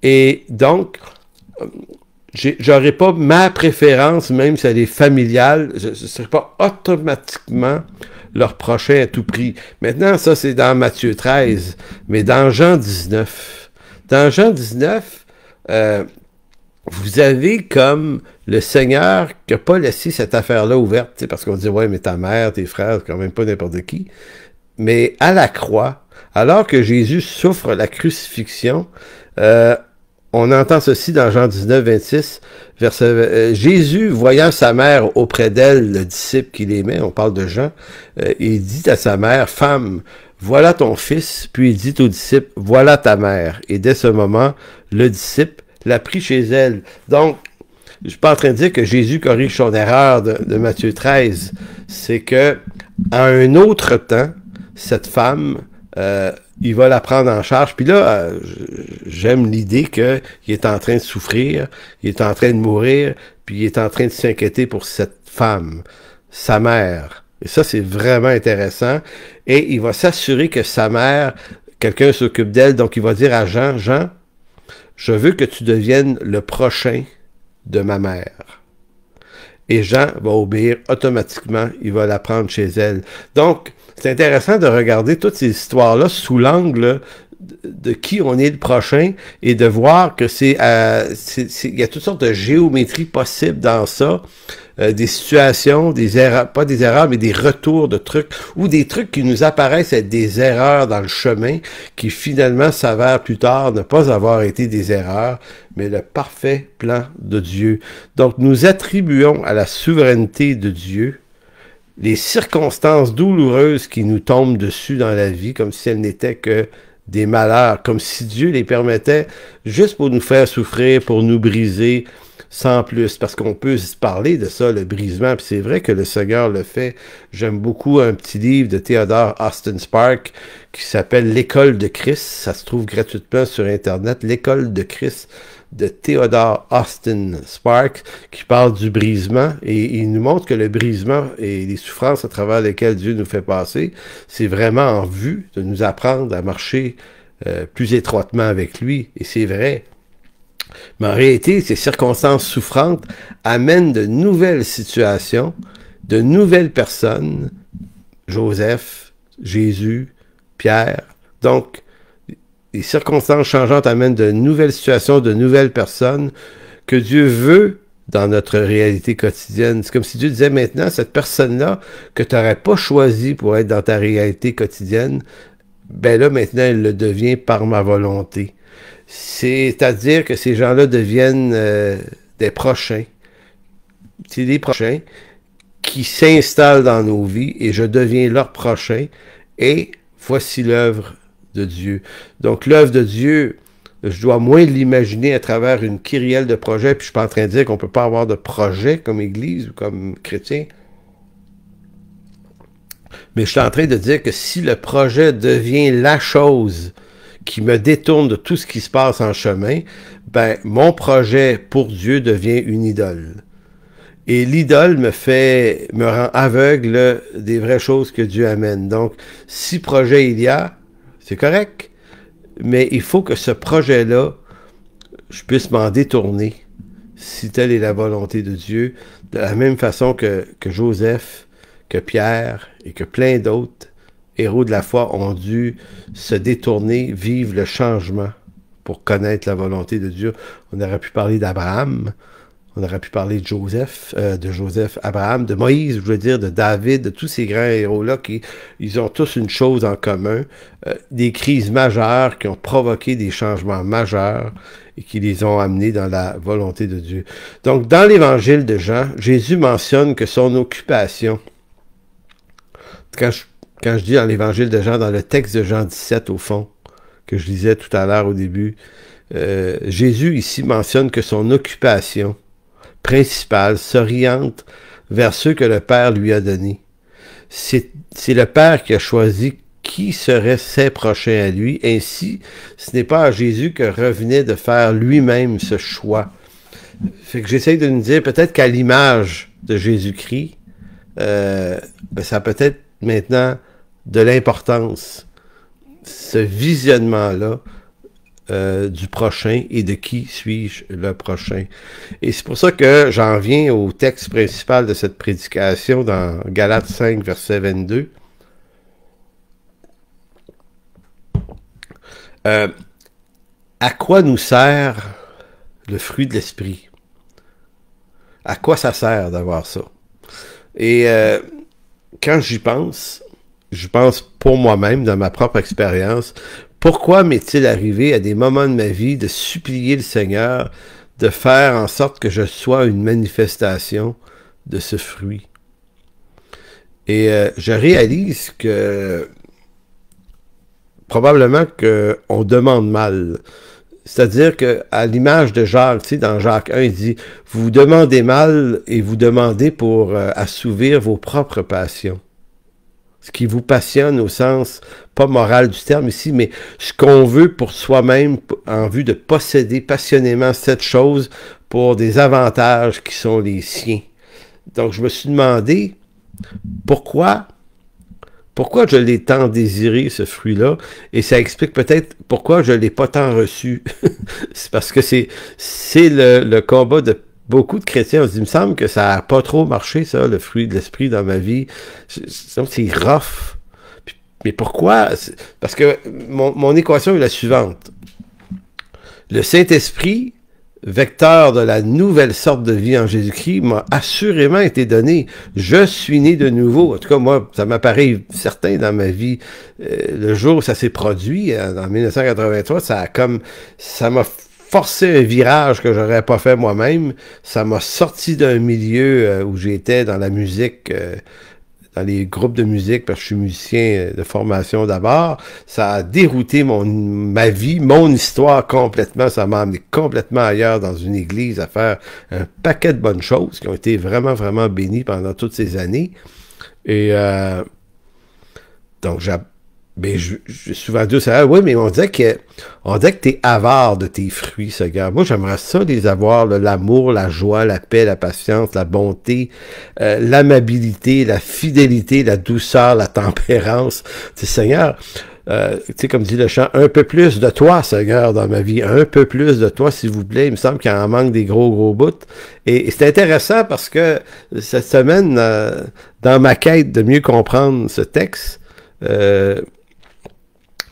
Et donc, j'aurais pas ma préférence, même si elle est familiale, je ne serai pas automatiquement leur prochain à tout prix. Maintenant, ça, c'est dans Matthieu 13, mais dans Jean 19. Dans Jean 19, vous avez comme le Seigneur qui n'a pas laissé cette affaire-là ouverte, parce qu'on dit, ouais, mais ta mère, tes frères, c'est quand même pas n'importe qui. Mais à la croix, Alors que Jésus souffre la crucifixion, on entend ceci dans Jean 19, 26, Jésus, voyant sa mère auprès d'elle, le disciple qu'il aimait, on parle de Jean, il dit à sa mère, « Femme, voilà ton fils », puis il dit au disciple, « Voilà ta mère ». Et dès ce moment, le disciple l'a pris chez elle. Donc, je suis pas en train de dire que Jésus corrige son erreur de Matthieu 13. C'est que, à un autre temps, cette femme, il va la prendre en charge. Puis là, j'aime l'idée qu'il est en train de souffrir, il est en train de mourir, puis il est en train de s'inquiéter pour cette femme, sa mère. Et ça, c'est vraiment intéressant. Et il va s'assurer que sa mère, quelqu'un s'occupe d'elle. Donc, il va dire à Jean, « Jean, je veux que tu deviennes le prochain de ma mère. » Et Jean va obéir automatiquement, il va la prendre chez elle. Donc, c'est intéressant de regarder toutes ces histoires-là sous l'angle de qui on est le prochain et de voir que il y a toutes sortes de géométrie possibles dans ça, des situations, des erreurs, pas des erreurs, mais des retours de trucs, ou des trucs qui nous apparaissent être des erreurs dans le chemin, qui finalement s'avèrent plus tard ne pas avoir été des erreurs, mais le parfait plan de Dieu. Donc, nous attribuons à la souveraineté de Dieu les circonstances douloureuses qui nous tombent dessus dans la vie, comme si elles n'étaient que des malheurs, comme si Dieu les permettait juste pour nous faire souffrir, pour nous briser, sans plus, parce qu'on peut se parler de ça, le brisement, puis c'est vrai que le Seigneur le fait. J'aime beaucoup un petit livre de Theodore Austin Sparks qui s'appelle L'école de Christ, ça se trouve gratuitement sur Internet, L'école de Christ de Theodore Austin Sparks, qui parle du brisement, et il nous montre que le brisement et les souffrances à travers lesquelles Dieu nous fait passer, c'est vraiment en vue de nous apprendre à marcher plus étroitement avec lui, et c'est vrai. Mais en réalité, ces circonstances souffrantes amènent de nouvelles situations, de nouvelles personnes, Joseph, Jésus, Pierre. Donc, les circonstances changeantes amènent de nouvelles situations, de nouvelles personnes que Dieu veut dans notre réalité quotidienne. C'est comme si Dieu disait maintenant, cette personne-là que tu n'aurais pas choisie pour être dans ta réalité quotidienne, ben là, maintenant, elle le devient par ma volonté. C'est-à-dire que ces gens-là deviennent des prochains. C'est des prochains qui s'installent dans nos vies et je deviens leur prochain. Et voici l'œuvre de Dieu. Donc l'œuvre de Dieu, je dois moins l'imaginer à travers une kyrielle de projets, puis je suis pas en train de dire qu'on peut pas avoir de projet comme Église ou comme chrétien. Mais je suis en train de dire que si le projet devient la chose qui me détourne de tout ce qui se passe en chemin, ben mon projet pour Dieu devient une idole. Et l'idole me rend aveugle des vraies choses que Dieu amène. Donc, si projet il y a, c'est correct, mais il faut que ce projet-là, je puisse m'en détourner, si telle est la volonté de Dieu, de la même façon que Joseph, que Pierre et que plein d'autres héros de la foi ont dû se détourner, vivre le changement pour connaître la volonté de Dieu. On aurait pu parler d'Abraham, on aurait pu parler de Joseph, Abraham, de Moïse, je veux dire, de David, de tous ces grands héros-là qui ils ont tous une chose en commun, des crises majeures qui ont provoqué des changements majeurs et qui les ont amenés dans la volonté de Dieu. Donc, dans l'évangile de Jean, Jésus mentionne que son occupation, quand je dis dans l'évangile de Jean, dans le texte de Jean 17 au fond, que je lisais tout à l'heure au début, Jésus ici mentionne que son occupation principale s'oriente vers ceux que le Père lui a donnés. C'est le Père qui a choisi qui seraient ses prochains à lui. Ainsi, ce n'est pas à Jésus que revenait de faire lui-même ce choix. Fait que j'essaie de nous dire, peut-être qu'à l'image de Jésus-Christ, ça peut être maintenant de l'importance, ce visionnement-là, du prochain et de qui suis-je le prochain. Et c'est pour ça que j'en viens au texte principal de cette prédication dans Galates 5, verset 22. À quoi nous sert le fruit de l'esprit? À quoi ça sert d'avoir ça? Et quand j'y pense, je pense pour moi-même, dans ma propre expérience, pourquoi m'est-il arrivé à des moments de ma vie de supplier le Seigneur de faire en sorte que je sois une manifestation de ce fruit? Et je réalise que probablement qu'on demande mal. C'est-à-dire qu'à l'image de Jacques, tu sais, dans Jacques 1, il dit « Vous demandez mal et vous demandez pour assouvir vos propres passions. » Ce qui vous passionne au sens, pas moral du terme ici, mais ce qu'on veut pour soi-même en vue de posséder passionnément cette chose pour des avantages qui sont les siens. Donc je me suis demandé pourquoi je l'ai tant désiré, ce fruit-là, et ça explique peut-être pourquoi je ne l'ai pas tant reçu. C'est parce que c'est le combat de beaucoup de chrétiens. On se dit, il me semble que ça n'a pas trop marché, ça, le fruit de l'esprit dans ma vie. C'est rough. Mais pourquoi? Parce que mon équation est la suivante. Le Saint-Esprit, vecteur de la nouvelle sorte de vie en Jésus-Christ, m'a assurément été donné. Je suis né de nouveau. En tout cas, moi, ça m'apparaît certain dans ma vie. Le jour où ça s'est produit, en 1983, ça m'a forcé un virage que j'aurais pas fait moi-même. Ça m'a sorti d'un milieu où j'étais dans la musique, dans les groupes de musique, parce que je suis musicien de formation d'abord. Ça a dérouté ma vie, mon histoire complètement. Ça m'a amené complètement ailleurs dans une église à faire un paquet de bonnes choses qui ont été vraiment, vraiment bénies pendant toutes ces années. Et donc, je souvent dit ça, oui, mais on dirait que t'es avare de tes fruits, ce gars. Moi, j'aimerais ça les avoir, l'amour, la joie, la paix, la patience, la bonté, l'amabilité, la fidélité, la douceur, la tempérance. Tu sais, Seigneur, tu sais, comme dit le chant, un peu plus de toi, Seigneur, dans ma vie, un peu plus de toi, s'il vous plaît. Il me semble qu'il en manque des gros bouts. Et c'est intéressant parce que cette semaine, dans ma quête de mieux comprendre ce texte,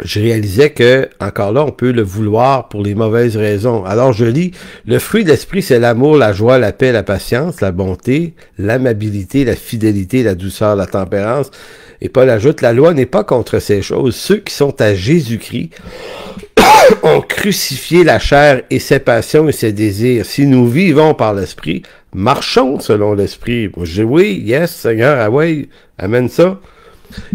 je réalisais que, encore là, on peut le vouloir pour les mauvaises raisons. Alors je lis, le fruit de l'esprit, c'est l'amour, la joie, la paix, la patience, la bonté, l'amabilité, la fidélité, la douceur, la tempérance. Et Paul ajoute, la loi n'est pas contre ces choses. Ceux qui sont à Jésus-Christ ont crucifié la chair et ses passions et ses désirs. Si nous vivons par l'esprit, marchons selon l'esprit. Moi, je dis oui, yes, Seigneur, ah oui, amène ça.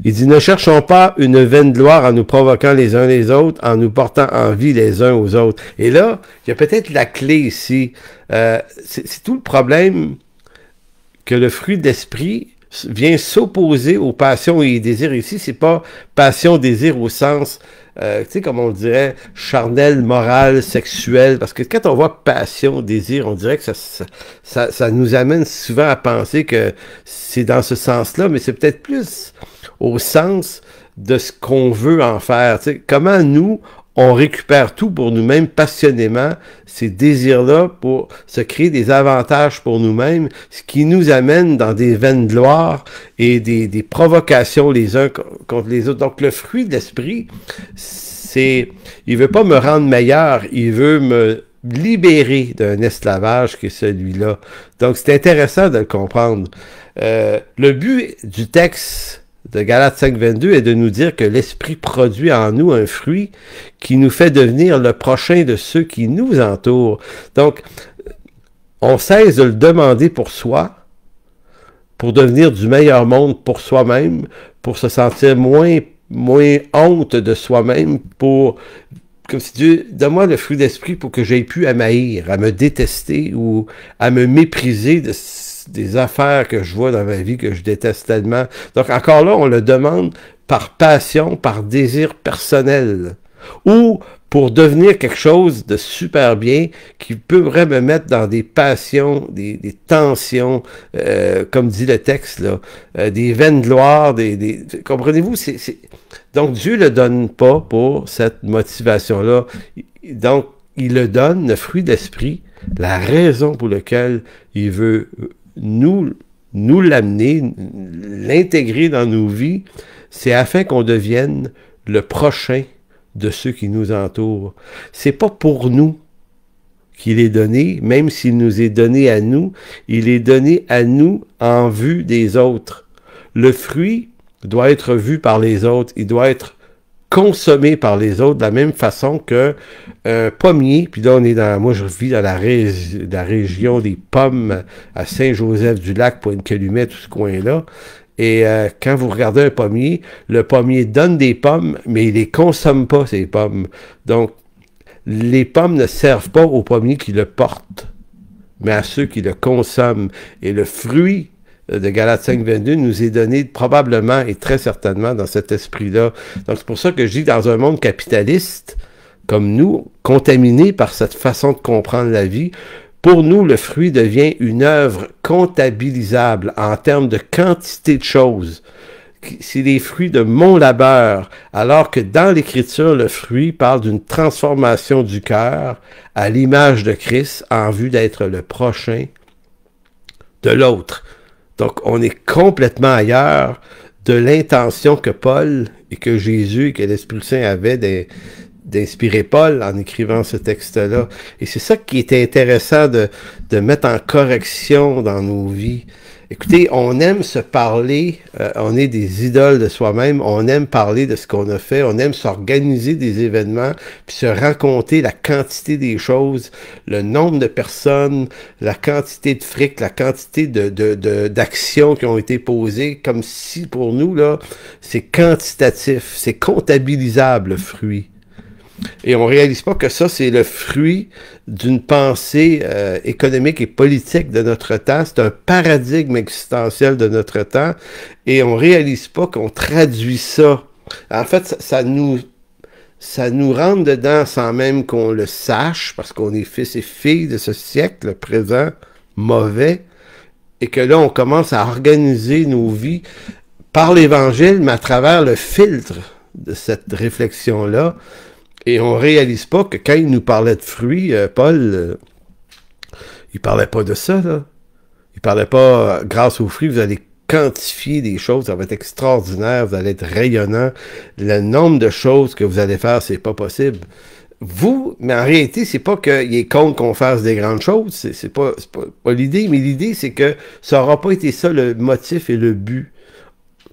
Il dit, ne cherchons pas une vaine gloire en nous provoquant les uns les autres, en nous portant envie les uns aux autres. Et là, il y a peut-être la clé ici. C'est tout le problème que le fruit de l'esprit vient s'opposer aux passions et aux désirs. Ici, c'est pas passion, désir au sens, tu sais, comme on dirait, charnel, moral, sexuel. Parce que quand on voit passion, désir, on dirait que ça nous amène souvent à penser que c'est dans ce sens-là, mais c'est peut-être plus au sens de ce qu'on veut en faire. Tu sais, comment nous, on récupère tout pour nous-mêmes passionnément, ces désirs-là pour se créer des avantages pour nous-mêmes, ce qui nous amène dans des vaines gloires et des provocations les uns contre les autres. Donc le fruit de l'esprit, il veut pas me rendre meilleur, il veut me libérer d'un esclavage qui est celui-là. Donc c'est intéressant de le comprendre. Le but du texte de Galates 5.22 est de nous dire que l'Esprit produit en nous un fruit qui nous fait devenir le prochain de ceux qui nous entourent. Donc, on cesse de le demander pour soi, pour devenir du meilleur monde pour soi-même, pour se sentir moins honte de soi-même, pour, comme si Dieu, donne-moi le fruit d'esprit pour que j'aie pu à m'haïr, à me détester ou à me mépriser des affaires que je vois dans ma vie que je déteste tellement. Donc encore là, on le demande par passion, par désir personnel, ou pour devenir quelque chose de super bien qui pourrait me mettre dans des passions, des tensions, comme dit le texte, là, des vaines gloires, comprenez-vous? Donc Dieu le donne pas pour cette motivation-là. Donc il le donne, le fruit d'esprit, la raison pour laquelle il veut nous l'amener, l'intégrer dans nos vies, c'est afin qu'on devienne le prochain de ceux qui nous entourent. C'est pas pour nous qu'il est donné, même s'il nous est donné à nous, il est donné à nous en vue des autres. Le fruit doit être vu par les autres, il doit être consommé par les autres de la même façon que un pommier, puis là on est moi je vis dans la région des pommes à Saint-Joseph-du-Lac, Pointe-Calumet, tout ce coin-là, et quand vous regardez un pommier, le pommier donne des pommes, mais il les consomme pas, ces pommes. Donc, les pommes ne servent pas aux pommiers qui le portent, mais à ceux qui le consomment. Et le fruit de Galates 5.22 nous est donné probablement et très certainement dans cet esprit-là. Donc, c'est pour ça que je dis que dans un monde capitaliste, comme nous, contaminé par cette façon de comprendre la vie, pour nous, le fruit devient une œuvre comptabilisable en termes de quantité de choses. C'est les fruits de mon labeur, alors que dans l'Écriture, le fruit parle d'une transformation du cœur à l'image de Christ en vue d'être le prochain de l'autre. Donc, on est complètement ailleurs de l'intention que Paul et que Jésus et que l'Esprit Saint avaient d'inspirer Paul en écrivant ce texte-là. Et c'est ça qui est intéressant de mettre en correction dans nos vies. Écoutez, on aime se parler, on est des idoles de soi-même, on aime parler de ce qu'on a fait, on aime s'organiser des événements, puis se raconter la quantité des choses, le nombre de personnes, la quantité de fric, la quantité d'actions qui ont été posées, comme si pour nous, là, c'est quantitatif, c'est comptabilisable, le fruit. Et on réalise pas que ça, c'est le fruit d'une pensée économique et politique de notre temps. C'est un paradigme existentiel de notre temps. Et on réalise pas qu'on traduit ça. En fait, ça nous rentre dedans sans même qu'on le sache, parce qu'on est fils et filles de ce siècle présent mauvais. Et que là, on commence à organiser nos vies par l'Évangile, mais à travers le filtre de cette réflexion-là. Et on réalise pas que quand il nous parlait de fruits, Paul, il parlait pas de ça, là. Il parlait pas, grâce aux fruits, vous allez quantifier des choses, ça va être extraordinaire, vous allez être rayonnant. Le nombre de choses que vous allez faire, c'est pas possible. Mais en réalité, c'est pas qu'il est contre qu'on fasse des grandes choses, c'est pas l'idée, mais l'idée, c'est que ça aura pas été ça le motif et le but,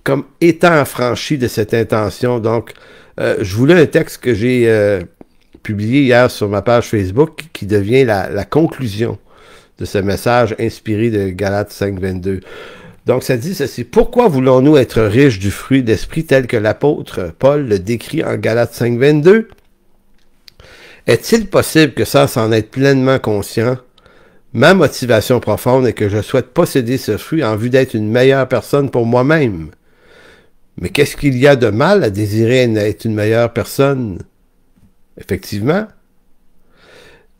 comme étant affranchi de cette intention. Donc, je voulais un texte que j'ai publié hier sur ma page Facebook qui devient la conclusion de ce message inspiré de Galates 5.22. Donc, ça dit ceci: pourquoi voulons-nous être riches du fruit d'esprit tel que l'apôtre Paul le décrit en Galates 5.22? Est-il possible que sans s'en être pleinement conscient, ma motivation profonde est que je souhaite posséder ce fruit en vue d'être une meilleure personne pour moi-même? Mais qu'est-ce qu'il y a de mal à désirer être une meilleure personne? Effectivement.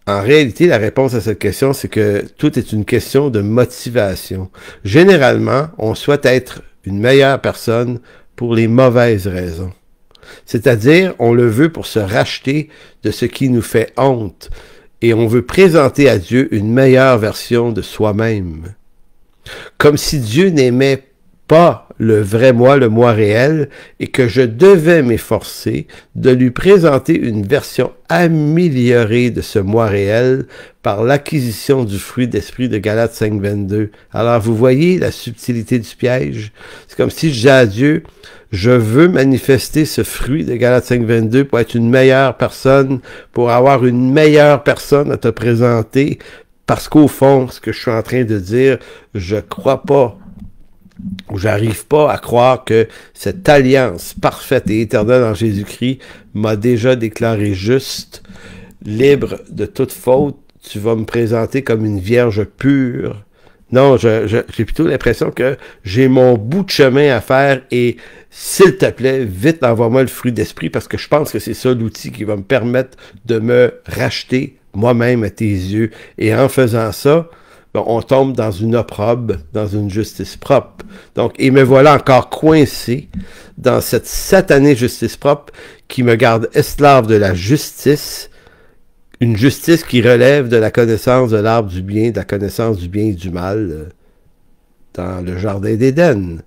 En réalité, la réponse à cette question, c'est que tout est une question de motivation. Généralement, on souhaite être une meilleure personne pour les mauvaises raisons. C'est-à-dire, on le veut pour se racheter de ce qui nous fait honte, et on veut présenter à Dieu une meilleure version de soi-même. Comme si Dieu n'aimait pas le vrai moi, le moi réel, et que je devais m'efforcer de lui présenter une version améliorée de ce moi réel par l'acquisition du fruit d'esprit de Galates 5.22. Alors, vous voyez la subtilité du piège? C'est comme si je disais à Dieu, je veux manifester ce fruit de Galates 5.22 pour être une meilleure personne, pour avoir une meilleure personne à te présenter, parce qu'au fond, ce que je suis en train de dire, je crois pas, ou j'arrive pas à croire que cette alliance parfaite et éternelle en Jésus-Christ m'a déjà déclaré juste, libre de toute faute. Tu vas me présenter comme une vierge pure. Non, j'ai plutôt l'impression que j'ai mon bout de chemin à faire et s'il te plaît, vite envoie-moi le fruit d'esprit parce que je pense que c'est ça l'outil qui va me permettre de me racheter moi-même à tes yeux. Et en faisant ça, on tombe dans une opprobre, dans une justice propre. Donc, et me voilà encore coincé dans cette satanée justice propre qui me garde esclave de la justice, une justice qui relève de la connaissance de l'arbre du bien, de la connaissance du bien et du mal dans le jardin d'Éden.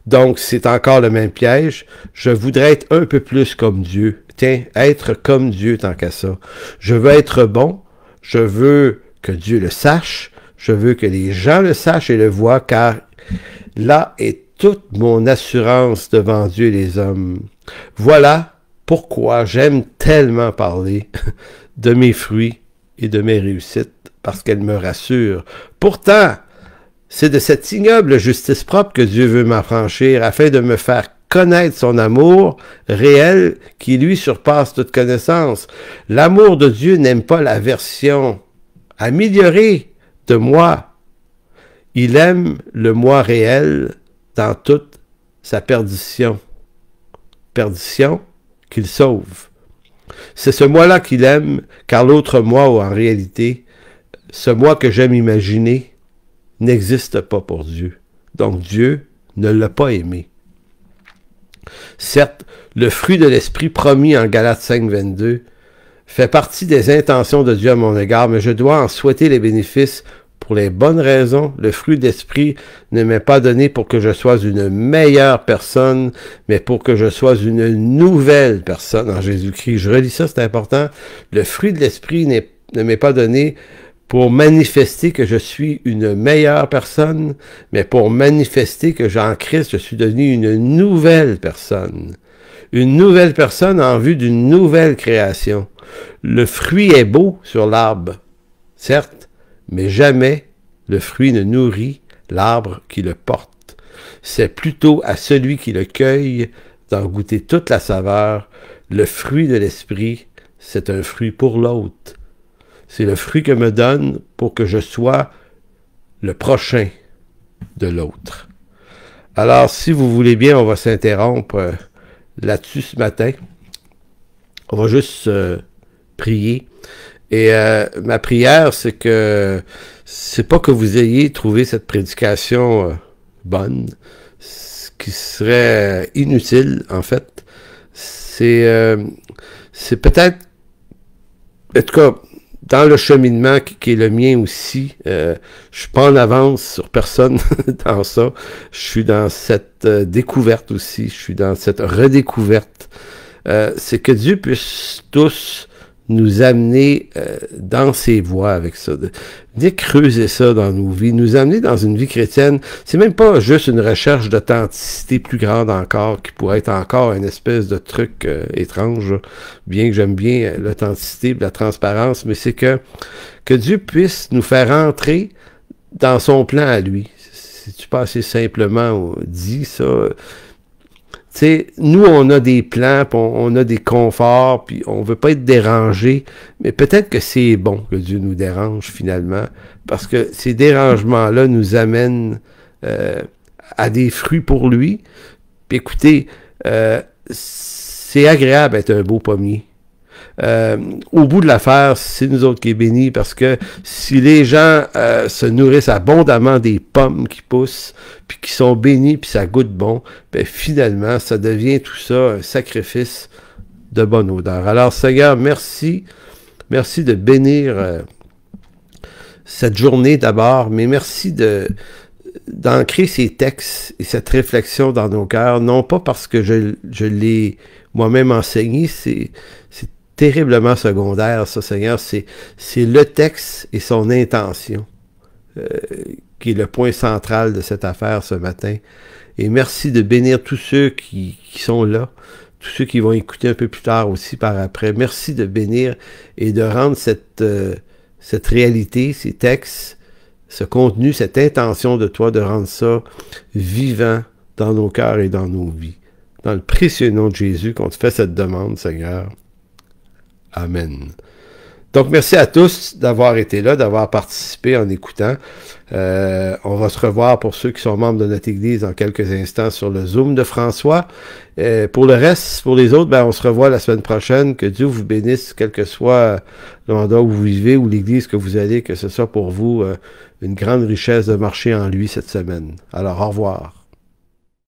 Donc, c'est encore le même piège. Je voudrais être un peu plus comme Dieu. Tiens, être comme Dieu tant qu'à ça. Je veux être bon, je veux que Dieu le sache, je veux que les gens le sachent et le voient, car là est toute mon assurance devant Dieu et les hommes. Voilà pourquoi j'aime tellement parler de mes fruits et de mes réussites, parce qu'elles me rassurent. Pourtant, c'est de cette ignoble justice propre que Dieu veut m'affranchir, afin de me faire connaître son amour réel qui lui surpasse toute connaissance. L'amour de Dieu n'aime pas la version améliorée de moi. Il aime le moi réel dans toute sa perdition. Perdition qu'il sauve. C'est ce moi-là qu'il aime, car l'autre moi, ou en réalité, ce moi que j'aime imaginer, n'existe pas pour Dieu. Donc Dieu ne l'a pas aimé. Certes, le fruit de l'esprit promis en Galates 5, 22 fait partie des intentions de Dieu à mon égard, mais je dois en souhaiter les bénéfices pour les bonnes raisons. Le fruit d'esprit ne m'est pas donné pour que je sois une meilleure personne, mais pour que je sois une nouvelle personne en Jésus-Christ. Je relis ça, c'est important. Le fruit de l'esprit ne m'est pas donné pour manifester que je suis une meilleure personne, mais pour manifester que en Christ, je suis devenu une nouvelle personne. Une nouvelle personne en vue d'une nouvelle création. Le fruit est beau sur l'arbre, certes, mais jamais le fruit ne nourrit l'arbre qui le porte. C'est plutôt à celui qui le cueille d'en goûter toute la saveur. Le fruit de l'esprit, c'est un fruit pour l'autre. C'est le fruit que me donne pour que je sois le prochain de l'autre. Alors, si vous voulez bien, on va s'interrompre là-dessus ce matin. On va juste prier. Et ma prière, c'est pas que vous ayez trouvé cette prédication bonne, ce qui serait inutile, en fait. C'est peut-être, en tout cas, dans le cheminement qui est le mien aussi, je suis pas en avance sur personne dans ça. Je suis dans cette découverte aussi, je suis dans cette redécouverte. C'est que Dieu puisse tous nous amener dans ses voies avec ça, de creuser ça dans nos vies, nous amener dans une vie chrétienne. C'est même pas juste une recherche d'authenticité plus grande encore, qui pourrait être encore une espèce de truc étrange, là. Bien que j'aime bien l'authenticité, la transparence, mais c'est que Dieu puisse nous faire entrer dans son plan à lui. C'est-tu pas assez simplement dit ça? Tu sais, nous, on a des plans, puis on a des conforts, puis on veut pas être dérangé, mais peut-être que c'est bon que Dieu nous dérange finalement, parce que ces dérangements-là nous amènent à des fruits pour lui. Puis écoutez, c'est agréable d'être un beau pommier. Au bout de l'affaire, c'est nous autres qui est bénis, parce que si les gens se nourrissent abondamment des pommes qui poussent, puis qui sont bénis, puis ça goûte bon, ben finalement, ça devient tout ça un sacrifice de bonne odeur. Alors Seigneur, merci de bénir cette journée d'abord, mais merci d'ancrer ces textes et cette réflexion dans nos cœurs, non pas parce que je l'ai moi-même enseigné, c'est terriblement secondaire, ça, Seigneur. C'est le texte et son intention qui est le point central de cette affaire ce matin. Et merci de bénir tous ceux qui sont là, tous ceux qui vont écouter un peu plus tard aussi par après. Merci de bénir et de rendre cette réalité, ces textes, ce contenu, cette intention de toi, de rendre ça vivant dans nos cœurs et dans nos vies. Dans le précieux nom de Jésus qu'on te fait cette demande, Seigneur. Amen. Donc, merci à tous d'avoir été là, d'avoir participé en écoutant. On va se revoir pour ceux qui sont membres de notre Église dans quelques instants sur le Zoom de François. Pour le reste, pour les autres, on se revoit la semaine prochaine. Que Dieu vous bénisse, quel que soit l'endroit où vous vivez ou l'Église que vous allez, que ce soit pour vous une grande richesse de marcher en lui cette semaine. Alors, au revoir.